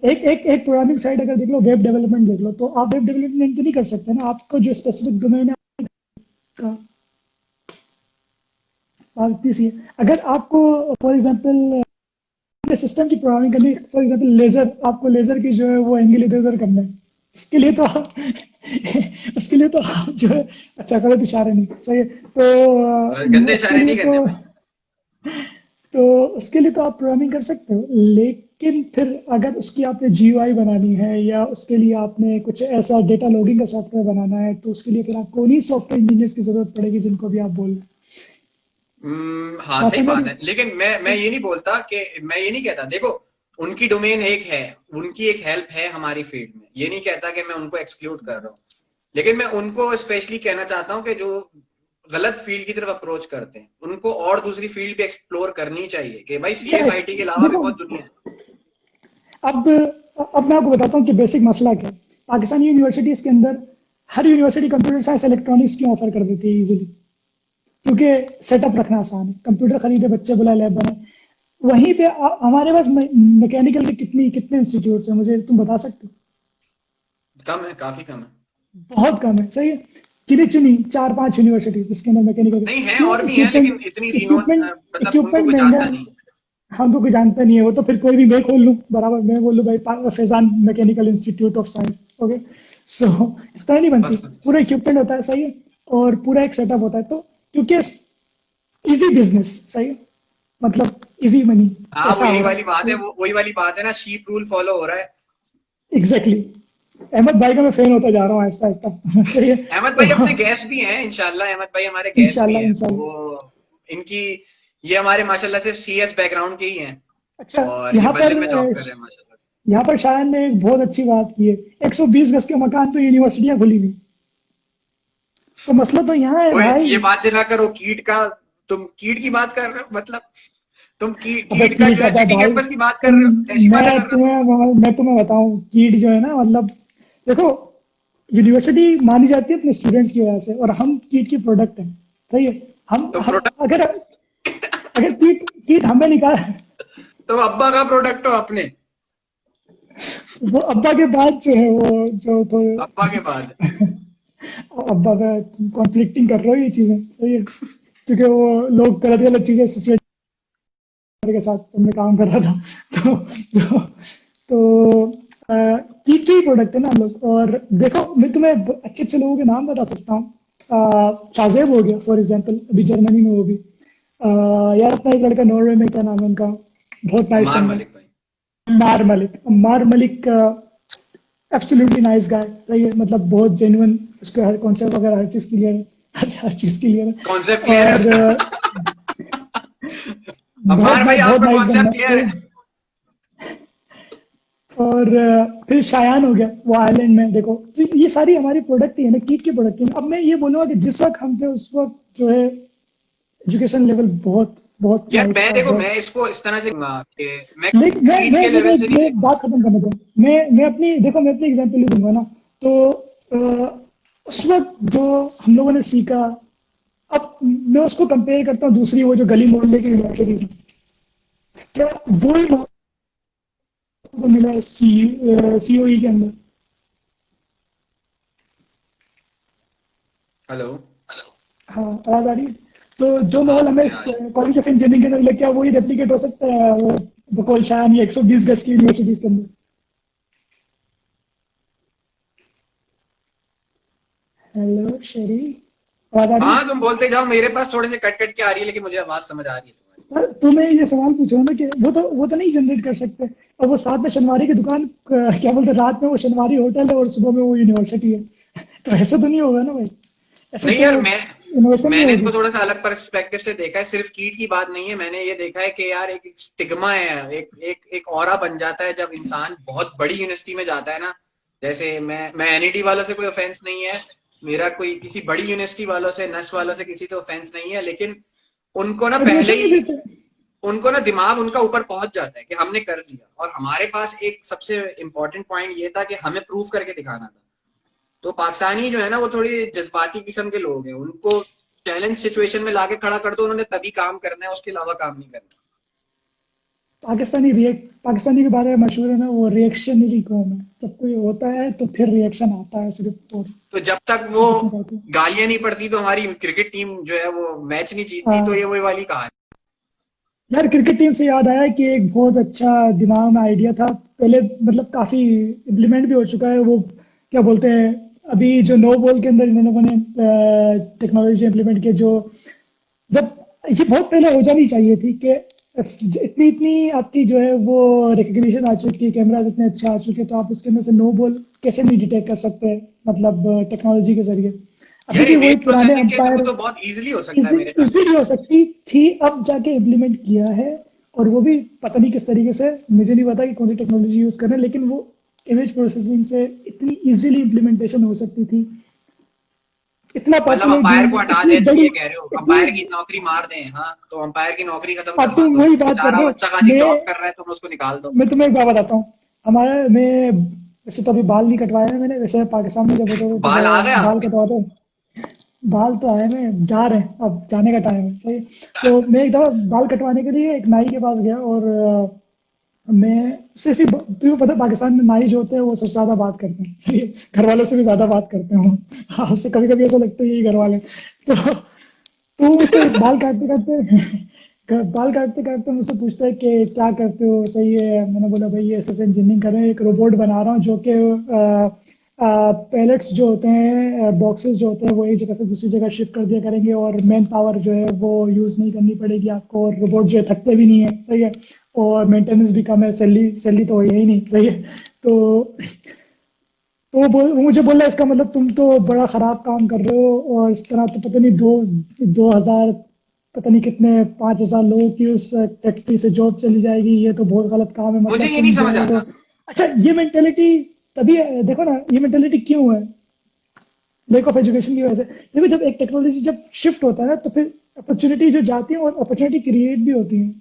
[SPEAKER 2] एक प्रोग्रामिंग साइट अगर देख लो, वेब डेवलपमेंट देख लो, तो आप वेब डेवलपमेंट तो नहीं कर सकते ना, आपको जो स्पेसिफिक डोमेन है का बात सी है। अगर आपको फॉर एग्जाम्पल सिस्टम की प्रोग्रामिंग करनी, फॉर एग्जाम्पल लेजर, आपको लेजर की जो है वो एंगल इधर उधर करना है, उसके लिए तो आप उसके लिए तो आप जो है, अच्छा गलत इशारे नहीं, सही है। तो
[SPEAKER 1] गंदे
[SPEAKER 2] उसके
[SPEAKER 1] इशारे
[SPEAKER 2] लिए
[SPEAKER 1] नहीं
[SPEAKER 2] तो
[SPEAKER 1] करने भाई।
[SPEAKER 2] उसके लिए तो आप प्रोग्रामिंग कर सकते हो, लेकिन फिर अगर उसकी आपने जीयूआई बनानी है या उसके लिए आपने कुछ ऐसा डेटा लॉगिंग का सॉफ्टवेयर बनाना है, तो उसके लिए फिर आपको उन्हीं सॉफ्टवेयर इंजीनियर्स की जरूरत पड़ेगी जिनको भी आप बोल रहे हैं।
[SPEAKER 1] हाँ
[SPEAKER 2] बात
[SPEAKER 1] सही
[SPEAKER 2] समझ
[SPEAKER 1] बात
[SPEAKER 2] रहे
[SPEAKER 1] है, लेकिन मैं ये नहीं बोलता कि मैं ये नहीं कहता, देखो उनकी डोमेन एक है, उनकी एक हेल्प है हमारी फील्ड में, ये नहीं कहता कि मैं उनको एक्सक्लूड कर रहा हूँ, लेकिन मैं उनको स्पेशली कहना चाहता हूँ कि जो गलत फील्ड की तरफ अप्रोच करते हैं उनको और दूसरी फील्ड भी एक्सप्लोर करनी चाहिए कि भाई
[SPEAKER 2] हैं।
[SPEAKER 1] सीएसआईटी के अलावा भी
[SPEAKER 2] देखो,
[SPEAKER 1] बहुत दुनिया है।
[SPEAKER 2] अब अब मैं आपको बताता हूँ कि बेसिक मसला क्या है। पाकिस्तानी यूनिवर्सिटीज के अंदर हर यूनिवर्सिटी कंप्यूटर साइंस इलेक्ट्रॉनिक्स क्यों ऑफर कर देती है इजीली? क्योंकि सेटअप रखना आसान है, कंप्यूटर खरीदे, बच्चे बुला, लैब बनाए। वहीं पे हमारे पास मैकेनिकल के कितने इंस्टीट्यूट हैं, मुझे तुम बता सकते हो?
[SPEAKER 1] कम है, काफी कम है।
[SPEAKER 2] बहुत कम है, सही है। गिनी चुनी 4-5 यूनिवर्सिटी जिसके अंदर मैकेनिकल।
[SPEAKER 1] नहीं है,
[SPEAKER 2] क्यों?
[SPEAKER 1] और भी है, लेकिन
[SPEAKER 2] इक्विपमेंट
[SPEAKER 1] इतनी रिनोन
[SPEAKER 2] इक्विपमेंट
[SPEAKER 1] मतलब उनको
[SPEAKER 2] इक्विपमेंट
[SPEAKER 1] कोई
[SPEAKER 2] महंगा
[SPEAKER 1] जानता
[SPEAKER 2] है,
[SPEAKER 1] नहीं।
[SPEAKER 2] हमको कोई जानता नहीं है। वो तो फिर कोई भी मैं खोल लूँ बराबर, मैं बोलूँ भाई Faizan mechanical institute of science, okay. So इस तरह नहीं बनती।
[SPEAKER 1] बस
[SPEAKER 2] पूरा इक्विपमेंट होता है, सही है, और पूरा एक सेटअप होता है, तो क्योंकि इजी बिजनेस, सही है, मतलब इजी मनी,
[SPEAKER 1] हाँ, वो
[SPEAKER 2] ऐसा
[SPEAKER 1] यही
[SPEAKER 2] हो रहा
[SPEAKER 1] वाली बात है,
[SPEAKER 2] है।
[SPEAKER 1] वो वही वाली बात है ना, शीप रूल फॉलो हो रहा है।
[SPEAKER 2] Exactly exactly. अहमद भाई का मैं फैन होता जा रहा हूँ आहिस्ता आहिस्ता। सही है।
[SPEAKER 1] अहमद भाई
[SPEAKER 2] तो
[SPEAKER 1] अपने गेस्ट भी हैं इंशाल्लाह, अहमद भाई हमारे गेस्ट भी
[SPEAKER 2] इंशाल्लाह
[SPEAKER 1] हैं,
[SPEAKER 2] इंशाल्लाह।
[SPEAKER 1] वो इनकी ये हमारे माशाल्लाह से सीएस बैकग्राउंड के ही हैं,
[SPEAKER 2] अच्छा,
[SPEAKER 1] और ये
[SPEAKER 2] यहाँ पर
[SPEAKER 1] बजट में जॉब कर रहे हैं माशाल्लाह।
[SPEAKER 2] यहाँ पर शायद ने एक बहुत अच्छी बात की है। 120 गज के मकान पे यूनिवर्सिटियां खुली हुई। तो मसला तो यहाँ है
[SPEAKER 1] ओए
[SPEAKER 2] भाई।
[SPEAKER 1] ये बात ना करो कीट का, तुम कीट की बात कर रहे हो, मतलब तुम
[SPEAKER 2] अबे
[SPEAKER 1] कीट का
[SPEAKER 2] कीट
[SPEAKER 1] जो है
[SPEAKER 2] अबे
[SPEAKER 1] सिटी
[SPEAKER 2] भाई,
[SPEAKER 1] कैंपस की बात कर
[SPEAKER 2] तुम
[SPEAKER 1] रहे हो, ऐसी बातें कर रहे हो तुम।
[SPEAKER 2] मैं तुम्हें बताऊं, कीट जो है ना, मतलब देखो, यूनिवर्सिटी मानी जाती है अपने स्टूडेंट्स की वजह से, और हम कीट की प्रोडक्ट हैं, सही है।
[SPEAKER 1] तुम
[SPEAKER 2] हम
[SPEAKER 1] प्रोडक्ट,
[SPEAKER 2] अगर अगर कीट कीट हमें निकाल,
[SPEAKER 1] तुम अब्बा का प्रोडक्ट हो अपने,
[SPEAKER 2] वो अब्बा के बाद जो है वो जो तो
[SPEAKER 1] अब्बा के बाद।
[SPEAKER 2] अब्बा का कॉन्फ्लिक्टिंग कर रहे हो ये चीजें, सही है, क्योंकि वो लोग गलत गलत चीजें एसोसिएट के साथ तुमने काम कर रहा था। तो कीट के ही प्रोडक्ट है ना हम लोग। और देखो, मैं तुम्हें अच्छे अच्छे लोगों के नाम बता सकता हूँ। शाजेब हो गया फॉर एग्जाम्पल, अभी जर्मनी में, वो भी यार अपना एक लड़का नॉर्वे में, क्या नाम है उनका, बहुत नाइस
[SPEAKER 1] अमार
[SPEAKER 2] बंदा
[SPEAKER 1] मलिक
[SPEAKER 2] है,
[SPEAKER 1] भाई।
[SPEAKER 2] मार मलिक एब्सोल्युटली नाइस गाय, सही है, मतलब बहुत जेन्युइन, उसका हर कॉन्सेप्ट वगैरह हर चीज क्लियर है, हर चीज क्लियर
[SPEAKER 1] कॉन्सेप्ट
[SPEAKER 2] है।
[SPEAKER 1] क्लियर है
[SPEAKER 2] और
[SPEAKER 1] उसका।
[SPEAKER 2] बहुत
[SPEAKER 1] अमार भाई
[SPEAKER 2] बहुत
[SPEAKER 1] आपका
[SPEAKER 2] नाइस बंदा
[SPEAKER 1] कॉन्सेप्ट
[SPEAKER 2] है,
[SPEAKER 1] क्लियर
[SPEAKER 2] सही
[SPEAKER 1] है।
[SPEAKER 2] है। और फिर शायान हो गया, वो आयरलैंड में, देखो, तो ये सारी हमारी प्रोडक्ट ही है ना, कीट की प्रोडक्ट ही है। अब मैं ये बोलूंगा कि जिस वक्त हम थे उस वक्त जो है एजुकेशन लेवल बहुत बहुत
[SPEAKER 1] यार
[SPEAKER 2] नाइस
[SPEAKER 1] मैं
[SPEAKER 2] था,
[SPEAKER 1] देखो,
[SPEAKER 2] बहुत।
[SPEAKER 1] मैं इसको इस तरह से कहूंगा कि मैं
[SPEAKER 2] लेकिन
[SPEAKER 1] कीट के लेवल से नहीं
[SPEAKER 2] मैं
[SPEAKER 1] देखूंगा।
[SPEAKER 2] बात खत्म करने दो। मैं अपनी, देखो, मैं अपनी एग्जांपल ही दूंगा ना। तो उस वक्त जो हम लोगों ने सीखा, अब मैं उसको कंपेयर करता हूँ दूसरी वो जो गली मोहल्ले की यूनिवर्सिटीज, क्या वो ही को मिला है सीओई के अंदर।
[SPEAKER 1] हेलो।
[SPEAKER 2] हाँ, आवाज आ रही है। तो जो
[SPEAKER 1] हाँ
[SPEAKER 2] माहौल हमें
[SPEAKER 1] आ रही
[SPEAKER 2] कॉलेज ऑफ इंजीनियरिंग के अंदर मिला, क्या वही रेप्लिकेट हो सकता है वो बकौल शान या 120 गज की यूनिवर्सिटी के अंदर? हेलो शेरी, आवाज आ रही है?
[SPEAKER 1] हाँ, तुम बोलते जाओ, मेरे पास थोड़े से कट कट के आ रही है, लेकिन मुझे आवाज समझ आ रही है तुम्हारी।
[SPEAKER 2] पर तुम्हें ये सवाल पूछो ना कि वो तो नहीं जनरेट कर सकते। और वो साथ में शनवारी की दुकान, क्या बोलते हैं, रात में वो शनवारी होटल है और सुबह में वो यूनिवर्सिटी है। तो ऐसे तो नहीं होगा ना भाई, ऐसे
[SPEAKER 1] नहीं
[SPEAKER 2] तो
[SPEAKER 1] यार,
[SPEAKER 2] इनोवेशन नहीं
[SPEAKER 1] मैंने इसको
[SPEAKER 2] होगी।
[SPEAKER 1] थोड़ा सा अलग पर्सपेक्टिव से देखा है। सिर्फ कीट की बात नहीं है, मैंने ये देखा है कि यार एक स्टिग्मा है, एक ऑरा बन जाता है जब इंसान बहुत बड़ी यूनिवर्सिटी में जाता है ना। जैसे मैं एनईटी वालों से कोई ऑफेंस नहीं है, मेरा कोई किसी बड़ी यूनिवर्सिटी वालों से, नस वालों से किसी से ऑफेंस नहीं है, लेकिन उनको ना पहले
[SPEAKER 2] एडमिशन नहीं
[SPEAKER 1] ही,
[SPEAKER 2] देते।
[SPEAKER 1] उनको ना दिमाग उनका ऊपर पहुंच जाता है कि हमने कर लिया। और हमारे पास एक सबसे इंपॉर्टेंट पॉइंट ये था कि हमें प्रूव करके दिखाना था। तो पाकिस्तानी जो है ना, वो थोड़ी जज्बाती किस्म के लोग हैं, उनको चैलेंज सिचुएशन में लाके खड़ा कर दो, उन्होंने तभी काम करना है, उसके अलावा काम नहीं करना।
[SPEAKER 2] पाकिस्तानी के बारे में मशहूर है ना, वो रिएक्शनरी कौम है। जब कोई होता है तो फिर रिएक्शन आता है सिर्फ, और
[SPEAKER 1] तो जब तक वो
[SPEAKER 2] ऐसी कुछ नहीं बात है।
[SPEAKER 1] गालियां नहीं पड़ती तो हमारी क्रिकेट टीम जो है वो मैच नहीं जीतती, तो ये
[SPEAKER 2] हाँ
[SPEAKER 1] वही वाली कहानी।
[SPEAKER 2] यार, क्रिकेट टीम से याद आया कि एक बहुत अच्छा दिमाग में आइडिया था पहले, मतलब काफी इम्प्लीमेंट भी हो चुका है वो, क्या बोलते हैं, अभी जो नो बॉल के अंदर इन लोगों ने टेक्नोलॉजी इम्प्लीमेंट की, जो जब ये बहुत पहले हो जानी चाहिए थी कि इतनी इतनी आपकी जो है वो रिकग्निशन आ चुकी है, कैमराज इतने अच्छे आ चुके हैं, तो आप उसके अंदर से नो बॉल कैसे नहीं डिटेक्ट कर सकते हैं, मतलब टेक्नोलॉजी के जरिए। अभी
[SPEAKER 1] यार
[SPEAKER 2] भी वही
[SPEAKER 1] इमेज
[SPEAKER 2] पुराने
[SPEAKER 1] प्रोसेसिंग के लिए
[SPEAKER 2] अंपायर
[SPEAKER 1] तो बहुत इजीली हो सकता है मेरे ख्याल
[SPEAKER 2] इजीली हो सकती थी, अब जाके इम्प्लीमेंट किया है। और वो भी पता नहीं किस तरीके से, मुझे नहीं पता कि कौन सी टेक्नोलॉजी यूज कर रहे हैं, लेकिन वो इमेज प्रोसेसिंग से इतनी इजीली इम्प्लीमेंटेशन हो सकती थी। इतना
[SPEAKER 1] से। मतलब
[SPEAKER 2] पॉपुलर
[SPEAKER 1] अंपायर को
[SPEAKER 2] गेम,
[SPEAKER 1] हटा
[SPEAKER 2] इतनी
[SPEAKER 1] दें, तुम
[SPEAKER 2] बड़ी,
[SPEAKER 1] ये कह रहे हो
[SPEAKER 2] इतनी,
[SPEAKER 1] अंपायर की नौकरी मार दें? हाँ, तो अंपायर की नौकरी खत्म
[SPEAKER 2] अब
[SPEAKER 1] करवा
[SPEAKER 2] तुम
[SPEAKER 1] दो,
[SPEAKER 2] वही
[SPEAKER 1] जो
[SPEAKER 2] बात कर
[SPEAKER 1] बेचारा
[SPEAKER 2] रहे हो।
[SPEAKER 1] बच्चा खाली
[SPEAKER 2] मैं
[SPEAKER 1] जॉब कर रहा है तुम उसको निकाल दो।
[SPEAKER 2] मैं तुम्हें एक बात बताता हूँ। मैं वैसे तो अभी बाल नहीं कटवाए हैं मैंने, वैसे पाकिस्तान में जब होता था तो
[SPEAKER 1] बाल आ गए
[SPEAKER 2] मैं बाल
[SPEAKER 1] आपके?
[SPEAKER 2] कटवाता हूँ। बाल तो आए में जा रहे हैं, अब जाने का टाइम है, सही है। तो मैं एक दफा बाल कटवाने के लिए एक नाई के पास गया, और मैं उससे सिर्फ, तुम्हें पता है पाकिस्तान में नाई जो होते हैं वो सबसे ज्यादा बात करते हैं, सही है? घर वालों से भी ज्यादा बात करते हैं वो। हाँ, उससे कभी कभी ऐसा लगता है यही घर वाले। तो मुझसे बाल काटते काटते मुझसे पूछता है कि क्या करते हो, सही है? मैंने बोला भाई ये ऐसे इंजीनियरिंग कर रहे हैं, एक रोबोट बना रहा हूँ जो कि पैलेट्स जो होते हैं, बॉक्सेस जो होते हैं, वो एक जगह से दूसरी जगह शिफ्ट कर दिया करेंगे, और मैन पावर जो है वो यूज नहीं करनी पड़ेगी आपको, और रोबोट जो है थकते भी नहीं है, सही है? और मेंटेनेंस भी कम है, सैलरी सैलरी तो है ही नहीं, सही है? तो वो मुझे बोला इसका मतलब तुम तो बड़ा खराब काम कर रहे हो, और इस तरह तो पता नहीं 2000, पता नहीं कितने, 5000 लोगों की उस फैक्ट्री से जॉब चली जाएगी, ये तो बहुत गलत काम है,
[SPEAKER 1] मुझे
[SPEAKER 2] मतलब
[SPEAKER 1] ये नहीं
[SPEAKER 2] तुम जो
[SPEAKER 1] समझ
[SPEAKER 2] है वो।
[SPEAKER 1] आता।
[SPEAKER 2] अच्छा, ये मेंटेलिटी तभी देखो ना, ये मेंटेलिटी क्यों है? लैक ऑफ एजुकेशन की वजह से। देखो, जब एक टेक्नोलॉजी जब शिफ्ट होता है ना, तो फिर अपॉर्चुनिटी जो जाती है और अपॉर्चुनिटी क्रिएट भी होती है।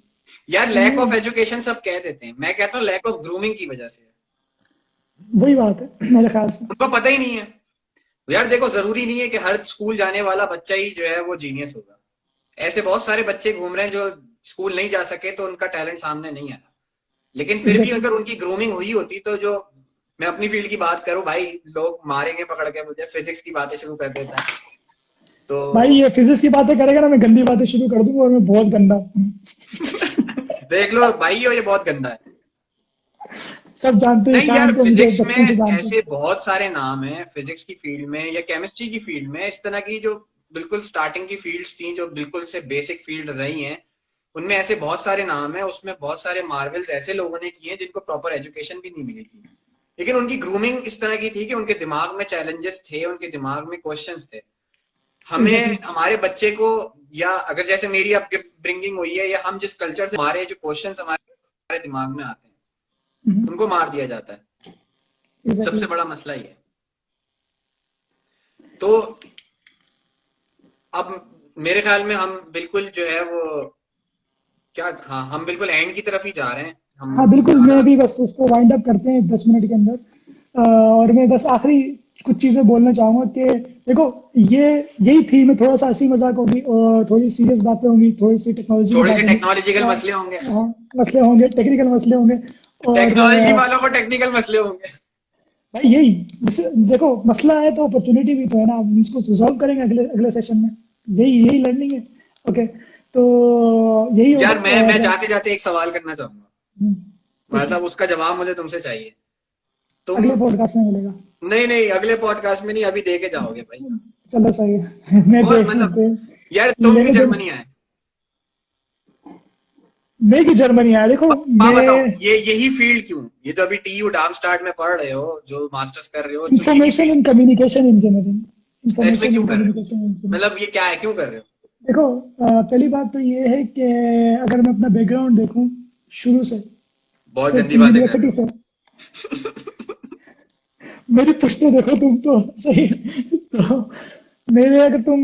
[SPEAKER 1] यार
[SPEAKER 2] समझ
[SPEAKER 1] लैक
[SPEAKER 2] रहे
[SPEAKER 1] ऑफ
[SPEAKER 2] हो?
[SPEAKER 1] एजुकेशन सब कह देते हैं, मैं कहता हूँ लैक ऑफ ग्रूमिंग की वजह से है।
[SPEAKER 2] वही बात है मेरे ख्याल से।
[SPEAKER 1] उनको पता ही नहीं है। यार देखो, जरूरी नहीं है कि हर स्कूल जाने वाला बच्चा ही जो है वो जीनियस होगा। ऐसे बहुत सारे बच्चे घूम रहे हैं जो स्कूल नहीं जा सके, तो उनका टैलेंट सामने नहीं आया। लेकिन फिर भी
[SPEAKER 2] एग्जैक्टली।
[SPEAKER 1] अगर उनकी ग्रूमिंग हुई होती तो जो, मैं अपनी फील्ड की बात करूं भाई, लोग मारेंगे पकड़ के मुझे, फिजिक्स की बातें शुरू कर देता है तो।
[SPEAKER 2] भाई ये फिजिक्स की बातें करेगा ना, मैं गंदी बातें शुरू कर दूंगा, और मैं बहुत गंदा हूँ।
[SPEAKER 1] देख लो भाई, ये बहुत गंदा है।
[SPEAKER 2] सब जानते हैं,
[SPEAKER 1] नहीं यार,
[SPEAKER 2] शान तो मुझे
[SPEAKER 1] फिजिक्स
[SPEAKER 2] बचपन से
[SPEAKER 1] में
[SPEAKER 2] जानते हैं।
[SPEAKER 1] ऐसे बहुत सारे नाम हैं, फिजिक्स की फील्ड में या केमिस्ट्री की फील्ड में, इस तरह की जो बिल्कुल स्टार्टिंग की फील्ड्स थी, जो बिल्कुल से बेसिक फील्ड रही हैं, उनमें ऐसे बहुत सारे नाम हैं, उसमें बहुत सारे मार्वल्स ऐसे लोगों ने किए हैं जिनको प्रॉपर एजुकेशन भी नहीं मिली थी। लेकिन उनकी ग्रूमिंग इस तरह की थी कि उनके दिमाग में चैलेंजेस थे, उनके दिमाग में क्वेश्चंस थे।
[SPEAKER 2] एग्जैक्टली।
[SPEAKER 1] हमें हमारे बच्चे को, या अगर जैसे मेरी अब ब्रिंगिंग हुई है, या हम जिस कल्चर से, हमारे जो क्वेश्चंस हमारे दिमाग में आते हैं उनको मार दिया जाता है।
[SPEAKER 2] एग्जैक्टली।
[SPEAKER 1] सबसे बड़ा मसला ये है। तो अब मेरे ख्याल में हम बिल्कुल जो है वो, क्या, हाँ, हम बिल्कुल एंड की तरफ ही जा रहे हैं, हम
[SPEAKER 2] हाँ बिल्कुल,
[SPEAKER 1] ज्यादा।
[SPEAKER 2] मैं भी बस उसको वाइंड अप करते हैं 10 मिनट के अंदर। और मैं बस आखिरी कुछ चीजें बोलना चाहूंगा कि देखो, ये यही थी, मैं थोड़ा सा हंसी मजाक होगी और थोड़ी सीरियस बातें होंगी, थोड़ी सी टेक्नोलॉजी की
[SPEAKER 1] थोड़े से
[SPEAKER 2] बात होगी।
[SPEAKER 1] टेक्नोलॉजिकल मसले होंगे।
[SPEAKER 2] हाँ, मसले होंगे, टेक्निकल मसले होंगे। और
[SPEAKER 1] टेक्नोलॉजी वालों को टेक्निकल मसले होंगे।
[SPEAKER 2] भाई यही देखो, मसला है तो अपॉर्चुनिटी भी तो है ना, हम उसको रिजॉल्व करेंगे अगले अगले सेशन में। यही यही लर्निंग है। ओके, तो यही होगा।
[SPEAKER 1] यार मैं
[SPEAKER 2] और
[SPEAKER 1] जाते जाते एक सवाल करना चाहूंगा,
[SPEAKER 2] पूछो,
[SPEAKER 1] मतलब उसका जवाब मुझे तुमसे चाहिए। तुम,
[SPEAKER 2] अगले पॉडकास्ट में मिलेगा।
[SPEAKER 1] नहीं नहीं अगले पॉडकास्ट में नहीं, अभी दे के जाओगे भाई।
[SPEAKER 2] चलो सही है। मैं
[SPEAKER 1] और मतलब
[SPEAKER 2] दे
[SPEAKER 1] यार तुम भी
[SPEAKER 2] लेने दे।
[SPEAKER 1] जर्मनी आए।
[SPEAKER 2] मैं की जर्मनी आया, देखो
[SPEAKER 1] हाँ
[SPEAKER 2] मैं
[SPEAKER 1] बताओ, ये यही फील्ड क्यों, ये जो अभी टीयू डार्मस्टार्ट में पढ़ रहे हो, जो मास्टर्स कर रहे हो, तो यही
[SPEAKER 2] information
[SPEAKER 1] field
[SPEAKER 2] and communication engineering,
[SPEAKER 1] इसमें
[SPEAKER 2] इंफॉर्मेशन
[SPEAKER 1] क्यों
[SPEAKER 2] एंड
[SPEAKER 1] कर रहे हो,
[SPEAKER 2] कम्युनिकेशन इंजीनियरिंग।
[SPEAKER 1] मतलब ये क्या है, क्यों कर रहे हो?
[SPEAKER 2] देखो पहली बात तो ये है कि अगर मैं अपना बैकग्राउंड देखूं शुरू से,
[SPEAKER 1] बहुत
[SPEAKER 2] तो
[SPEAKER 1] गंदी बातें कर रहे
[SPEAKER 2] यूनिवर्सिटी
[SPEAKER 1] हो।
[SPEAKER 2] से मेरी पुश्ते देखो तुम तो सही है। तो मेरे अगर तुम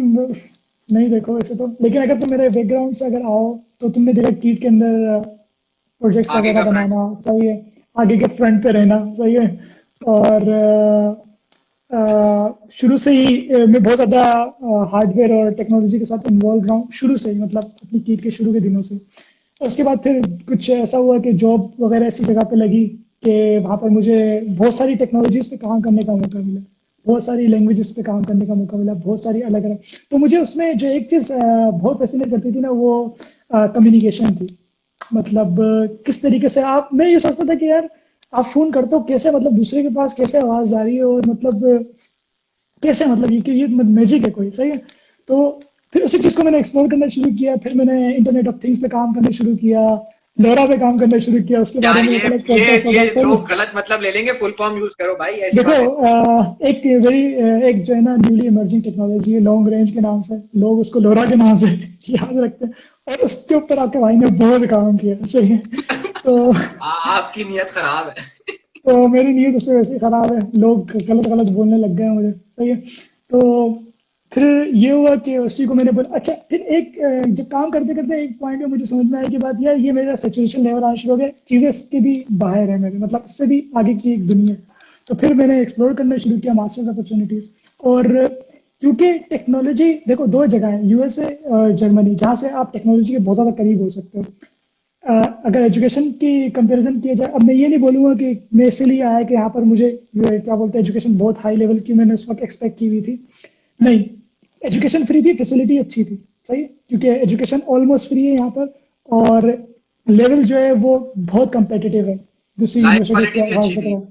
[SPEAKER 2] नहीं देखो वैसे तो, लेकिन अगर तुम मेरे बैकग्राउंड से अगर आओ, तो तुमने देखा कीट के अंदर प्रोजेक्ट्स
[SPEAKER 1] आगे
[SPEAKER 2] वगैरह
[SPEAKER 1] का फ्रंट।
[SPEAKER 2] बनाना सही है, आगे के फ्रंट पे रहना सही है। और शुरू से ही मैं बहुत ज़्यादा हार्डवेयर और टेक्नोलॉजी के साथ इन्वॉल्व रहा हूँ शुरू से ही, मतलब अपनी कीट के शुरू के दिनों से। और उसके बाद फिर कुछ ऐसा हुआ कि जॉब वगैरह ऐसी जगह पे लगी कि वहाँ पर मुझे बहुत सारी टेक्नोलॉजीज पे काम करने का मौका मिला, बहुत सारी लैंग्वेजेस पे काम करने का मौका मिला, बहुत सारी अलग अलग। तो मुझे उसमें जो एक चीज़ बहुत फैसिनेट करती थी ना, वो कम्युनिकेशन थी। मतलब किस तरीके से आप, मैं ये सोचता था कि यार आप फोन करते हो कैसे, मतलब दूसरे के पास कैसे आवाज जा रही है, और मतलब कैसे, मतलब ये कि ये मैजिक है कोई सही है। तो फिर उसी चीज को मैंने एक्सप्लोर करना शुरू किया, फिर मैंने इंटरनेट ऑफ थिंग्स पे काम करना शुरू किया, लोरा पे काम करना शुरू किया, उसके बारे
[SPEAKER 1] यार
[SPEAKER 2] में
[SPEAKER 1] ये
[SPEAKER 2] एक अलग
[SPEAKER 1] ये
[SPEAKER 2] पॉडकास्ट
[SPEAKER 1] ये
[SPEAKER 2] होगा सही है।
[SPEAKER 1] लोग गलत मतलब ले लेंगे, फुल फॉर्म यूज करो भाई, ऐसी
[SPEAKER 2] देखो
[SPEAKER 1] बातें।
[SPEAKER 2] एक वेरी एक जो है ना न्यूली इमर्जिंग टेक्नोलॉजी है लॉन्ग रेंज के नाम से, लोग उसको लोरा के नाम से याद रखते हैं, और उसके ऊपर आपके भाई ने बहुत काम किया सही है। तो
[SPEAKER 1] आपकी नीयत खराब है।
[SPEAKER 2] तो मेरी नीयत उसमें वैसे ही खराब है, लोग गलत गलत बोलने लग गए हैं मुझे सही है। तो फिर ये हुआ कि उसी को मैंने बोला, अच्छा फिर एक जब काम करते करते एक पॉइंट में मुझे समझ में आया कि बात यार ये मेरा सेचुरेशन लेवल आना शुरू हो गया, चीजें इसके भी बाहर है मेरे, मतलब इससे भी आगे की एक दुनिया है। तो फिर मैंने एक्सप्लोर करना शुरू किया मास्टर्स अपॉर्चुनिटीज। और क्योंकि टेक्नोलॉजी देखो दो जगह है, यूएसए और जर्मनी, जहाँ से आप टेक्नोलॉजी के बहुत ज्यादा करीब हो सकते हो। अगर एजुकेशन की कंपैरिजन किया जाए, अब मैं ये नहीं बोलूंगा कि मैं इसीलिए आया कि यहाँ पर मुझे क्या बोलते हैं एजुकेशन बहुत हाई लेवल की मैंने उस वक्त एक्सपेक्ट की हुई थी। नहीं, एजुकेशन फ्री थी, फैसिलिटी अच्छी थी सही है, क्योंकि एजुकेशन ऑलमोस्ट फ्री है यहाँ पर। और लेवल जो है वो बहुत कंपेटिटिव है दूसरी
[SPEAKER 1] लाइफ
[SPEAKER 2] यूनिवर्सिटीज के
[SPEAKER 1] क्वालिटी भी
[SPEAKER 2] आवाज
[SPEAKER 1] अच्छी थी,
[SPEAKER 2] बताओ।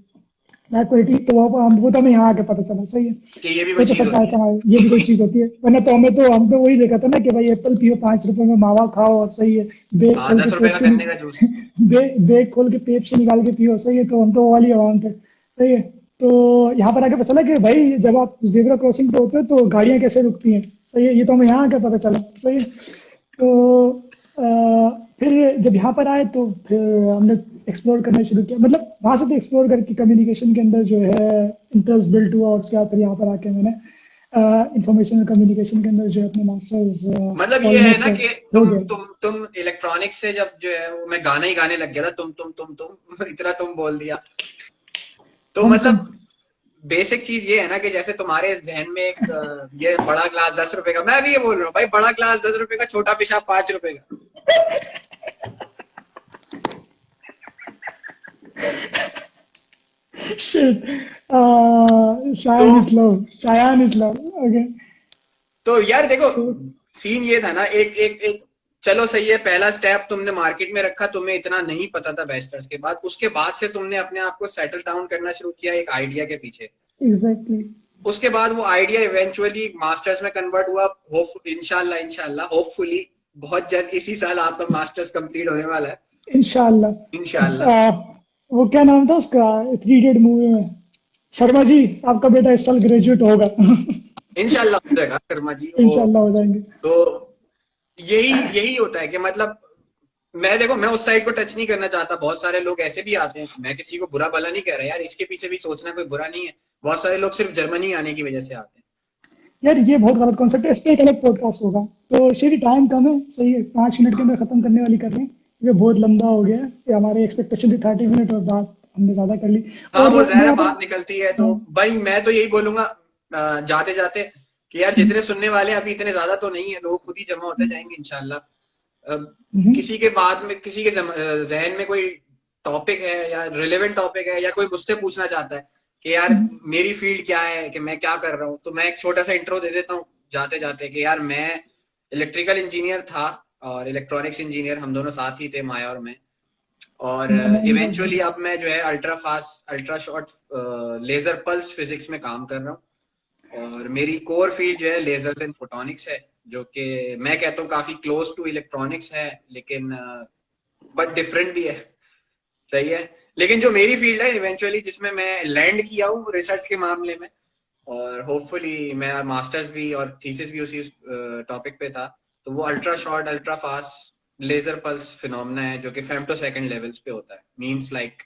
[SPEAKER 2] लाइफ क्वालिटी तो वो तो हमें यहाँ आके पता चला सही है।
[SPEAKER 1] कि ये भी कोई
[SPEAKER 2] वो तो
[SPEAKER 1] चीज
[SPEAKER 2] सबका
[SPEAKER 1] होती
[SPEAKER 2] ऐसा है, ये भी कोई चीज होती है, वरना तो हम तो वही देखा था ना कि भाई एप्पल पियो 5 रुपए में, मावा खाओ और सही है,
[SPEAKER 1] है।
[SPEAKER 2] बेग खोल के
[SPEAKER 1] 10 रुपए का
[SPEAKER 2] पेप्सी
[SPEAKER 1] गन्ने का जूस।
[SPEAKER 2] बेग खोल के पेप्सी निकाल के पियो सही है, तो हम तो वो वाली आवाम थे सही है। तो यहाँ पर आके पता चला कि भाई जब आप जेब्रा क्रॉसिंग पे होते हो तो गाड़ियां कैसे रुकती हैं सही है, ये तो हमें यहाँ आके पता चला सही है। तो फिर जब यहाँ पर आए तो फिर हमने एक्सप्लोर करना शुरू किया, मतलब वहां से तो एक्सप्लोर करके कम्युनिकेशन के अंदर जो है इंटरेस्ट बिल्ड हुआ, और उसके बाद फिर यहाँ पर आके मैंने इंफॉर्मेशन और कम्युनिकेशन के अंदर जो है अपने मास्टर्स
[SPEAKER 1] मतलब ये है
[SPEAKER 2] ऑलमोस्ट
[SPEAKER 1] ना कि
[SPEAKER 2] हो गया।
[SPEAKER 1] तुम इलेक्ट्रॉनिक्स से जब जो है वो मैं गाना ही गाने लग गया था, तुम इतना तुम बोल दिया। तो
[SPEAKER 2] हम तुम
[SPEAKER 1] मतलब बेसिक चीज ये है ना कि जैसे तुम्हारे जहन में एक ये बड़ा ग्लास 10 रुपए का, मैं भी ये बोल रहा हूँ भाई, बड़ा ग्लास 10 रुपए का, छोटा पेशाब 5 रुपए का।
[SPEAKER 2] शिट,
[SPEAKER 1] तो
[SPEAKER 2] शायान इस्लाम, शायान इस्लाम। ओके,
[SPEAKER 1] तो यार देखो,
[SPEAKER 2] तो
[SPEAKER 1] सीन ये था ना, एक एक एक चलो सही है, पहला स्टेप तुमने मार्केट में रखा, तुम्हें इतना नहीं पता था बैचलर्स के बाद, उसके बाद से तुमने अपने आप को सेटल डाउन करना शुरू किया एक आइडिया के पीछे।
[SPEAKER 2] एग्जैक्टली।
[SPEAKER 1] उसके बाद वो आइडिया इवेंचुअली मास्टर्स में कन्वर्ट हुआ, होप इंशाल्लाह इंशाल्लाह होपफुली बहुत जल्द इसी साल आपका मास्टर्स कंप्लीट होने वाला है,
[SPEAKER 2] इंशाल्लाह।
[SPEAKER 1] इंशाल्लाह।
[SPEAKER 2] वो क्या नाम था उसका, 3 इडियट मूवी में, शर्मा जी, आपका बेटा इस साल ग्रेजुएट होगा।
[SPEAKER 1] इंशाल्लाह हो जाएगा शर्मा जी वो।
[SPEAKER 2] इंशाल्लाह हो जाएंगे।
[SPEAKER 1] तो यही यही होता है कि मतलब मैं देखो, मैं उस साइड को टच नहीं करना चाहता, बहुत सारे लोग ऐसे भी आते हैं, मैं किसी को बुरा भला नहीं कह रहा यार, इसके पीछे भी सोचना कोई बुरा नहीं है, बहुत सारे लोग सिर्फ जर्मनी आने की वजह से आते हैं।
[SPEAKER 2] यार ये बहुत गलत कॉन्सेप्ट है, इस पे एक अलग पॉडकास्ट होगा। तो श्री टाइम कम है सही है, 5 मिनट के अंदर खत्म करने वाली कर रहे हैं, ये बहुत लंबा हो गया है, ये हमारी एक्सपेक्टेशन थी 30 मिनट और बात हमने ज्यादा कर ली।
[SPEAKER 1] हाँ
[SPEAKER 2] और
[SPEAKER 1] वो
[SPEAKER 2] मैं
[SPEAKER 1] ज्यादा
[SPEAKER 2] यहाँ पर
[SPEAKER 1] बात निकलती है, तो भाई मैं तो यही बोलूंगा जाते जाते कि यार जितने सुनने वाले हैं अभी इतने ज्यादा तो नहीं है, लोग खुद ही जमा होते जाएंगे इंशाल्लाह। अब किसी के बाद में किसी के जहन में कोई टॉपिक है या रिलेवेंट टॉपिक है या कोई मुझसे पूछना चाहता है कि यार मेरी फील्ड क्या है, कि मैं क्या कर रहा हूँ, तो मैं एक छोटा सा इंट्रो दे देता हूँ जाते जाते कि यार मैं इलेक्ट्रिकल इंजीनियर था और इलेक्ट्रॉनिक्स इंजीनियर, हम दोनों साथ ही थे, माया और मैं। और इवेंचुअली अब मैं जो है ultra fast ultra short laser pulse physics में काम कर रहा हूँ। और मेरी कोर फील्ड जो है लेजर एंड फोटोनिक्स है, जो कि मैं कहता हूँ काफी क्लोज टू इलेक्ट्रॉनिक्स है, लेकिन बट डिफरेंट भी है। सही है। लेकिन जो मेरी फील्ड है इवेंचुअली जिसमें मैं लैंड किया हूँ रिसर्च के मामले में, और होपफुली मेरा मास्टर्स भी और थीसिस भी उसी टॉपिक पे था, तो वो ultra short ultra fast laser pulse phenomena है, जो कि फेम्टोसेकंड लेवल्स पे होता है, means like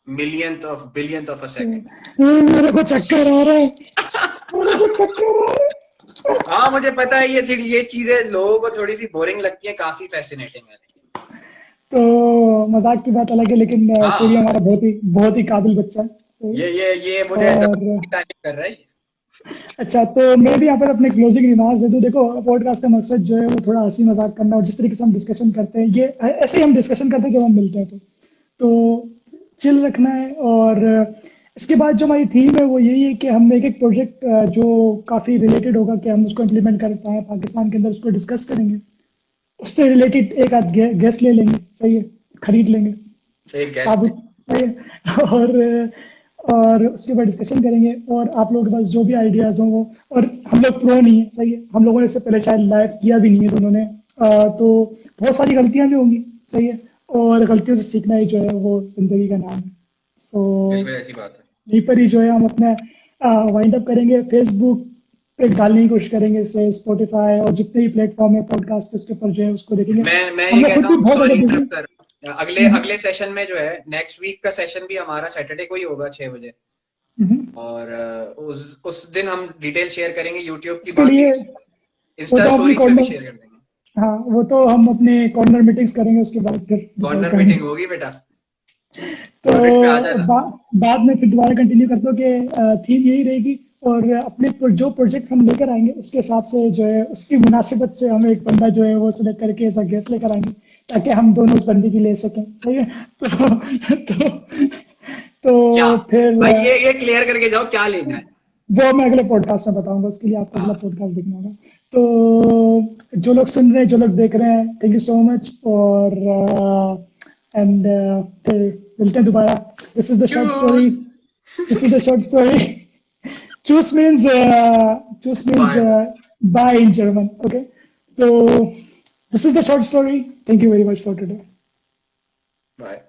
[SPEAKER 1] billionth of a second.
[SPEAKER 2] मेरे को चक्कर आ रहा है, मेरे को चक्कर आ रहा है।
[SPEAKER 1] हाँ मुझे पता है, ये चीजें लोगों को थोड़ी सी बोरिंग लगती है, काफी फैसिनेटिंग है।
[SPEAKER 2] तो मजाक की बात अलग है, लेकिन सूर्य
[SPEAKER 1] हाँ,
[SPEAKER 2] हमारा बहुत ही काबिल बच्चा है। सही है।
[SPEAKER 1] ये मुझे
[SPEAKER 2] और
[SPEAKER 1] जबरदस्ती की तारीफ कर रहा है।
[SPEAKER 2] अच्छा, तो मैं भी यहाँ पर अपने क्लोजिंग रिमार्क्स दे दूं। देखो, पॉडकास्ट का मकसद जो है वो थोड़ा हंसी मजाक करना, और जिस तरीके से हम डिस्कशन करते हैं, ये ऐसे ही हम डिस्कशन करते हैं जब हम मिलते हैं। तो चिल रखना है। और इसके बाद जो हमारी थीम है वो यही है कि हम एक एक प्रोजेक्ट जो काफी रिलेटेड होगा, कि हम उसको इम्प्लीमेंट कर पाए पाकिस्तान के अंदर, उसको डिस्कस करेंगे। उससे रिलेटेड एक आध गेस्ट ले लेंगे। सही है। खरीद लेंगे
[SPEAKER 1] एक गेस्ट।
[SPEAKER 2] साबुत। सही है। और उसके बाद डिस्कशन करेंगे, और आप लोगों के पास जो भी आइडियाज हों वो। और हम लोग प्रो नहीं है। सही है। हम लोगों ने इससे पहले शायद लाइव किया भी नहीं है दोनों ने। तो बहुत सारी गलतियां भी होंगी। सही है। और गलतियों से सीखना ही जो है वो जिंदगी का नाम है। सो
[SPEAKER 1] बिल्कुल ऐसी बात है।
[SPEAKER 2] यहीं पर ही जो है हम अपना वाइंड अप करेंगे। फेसबुक पे डालने की कोशिश करेंगे इसे, स्पॉटिफाई और जितने भी प्लेटफॉर्म है पॉडकास्ट के, उसके ऊपर जो है उसको देखेंगे।
[SPEAKER 1] मैं
[SPEAKER 2] हम
[SPEAKER 1] ये
[SPEAKER 2] लोग खुद
[SPEAKER 1] कहता
[SPEAKER 2] भी
[SPEAKER 1] हूँ,
[SPEAKER 2] बहुत
[SPEAKER 1] सॉरी
[SPEAKER 2] ज्यादा बिजी।
[SPEAKER 1] इंटरप्ट कर, अगले अगले सेशन में जो है नेक्स्ट वीक का सेशन भी हमारा सैटरडे को ही होगा 6 बजे। और उस दिन हम डिटेल शेयर करेंगे यूट्यूब की,
[SPEAKER 2] उसके
[SPEAKER 1] बाकी
[SPEAKER 2] लिए वो
[SPEAKER 1] इंस्टा
[SPEAKER 2] तो अपनी
[SPEAKER 1] स्टोरीज पे भी
[SPEAKER 2] कॉर्नर
[SPEAKER 1] शेयर कर देंगे।
[SPEAKER 2] हाँ, वो तो हम अपने कॉर्नर मीटिंग्स करेंगे, उसके बाद फिर डिसाइड
[SPEAKER 1] कॉर्नर
[SPEAKER 2] करेंगे।
[SPEAKER 1] मीटिंग होगी बेटा,
[SPEAKER 2] तो
[SPEAKER 1] ऑर्बिट पे आ जाना।
[SPEAKER 2] बाद में फिर दोबारा कंटिन्यू करते हो कि थीम यही रहेगी। और अपने जो प्रोजेक्ट हम लेकर आएंगे उसके हिसाब से जो है उसकी मुनासिबत से हम एक बंदा जो है वो सिलेक्ट करके ऐसा गेस्ट लेकर आएंगे, ताकि हम दोनों उस बंदे की ले सकें। सही है।
[SPEAKER 1] क्या
[SPEAKER 2] तो फिर
[SPEAKER 1] भाई, ये क्लियर करके जाओ क्या लेना है।
[SPEAKER 2] वो मैं अगले पॉडकास्ट में बताऊंगा। उसके लिए आपको अगला
[SPEAKER 1] हाँ,
[SPEAKER 2] पॉडकास्ट देखना होगा। तो जो लोग सुन रहे हैं, जो लोग देख रहे हैं, थैंक यू सो मच। और एंड फिर मिलते हैं दोबारा। This is the short story. This is the short story. चूस मीन्स चूस means
[SPEAKER 1] bye
[SPEAKER 2] bye in German. Okay. तो this is the short story. Thank you very much for today.
[SPEAKER 1] Bye.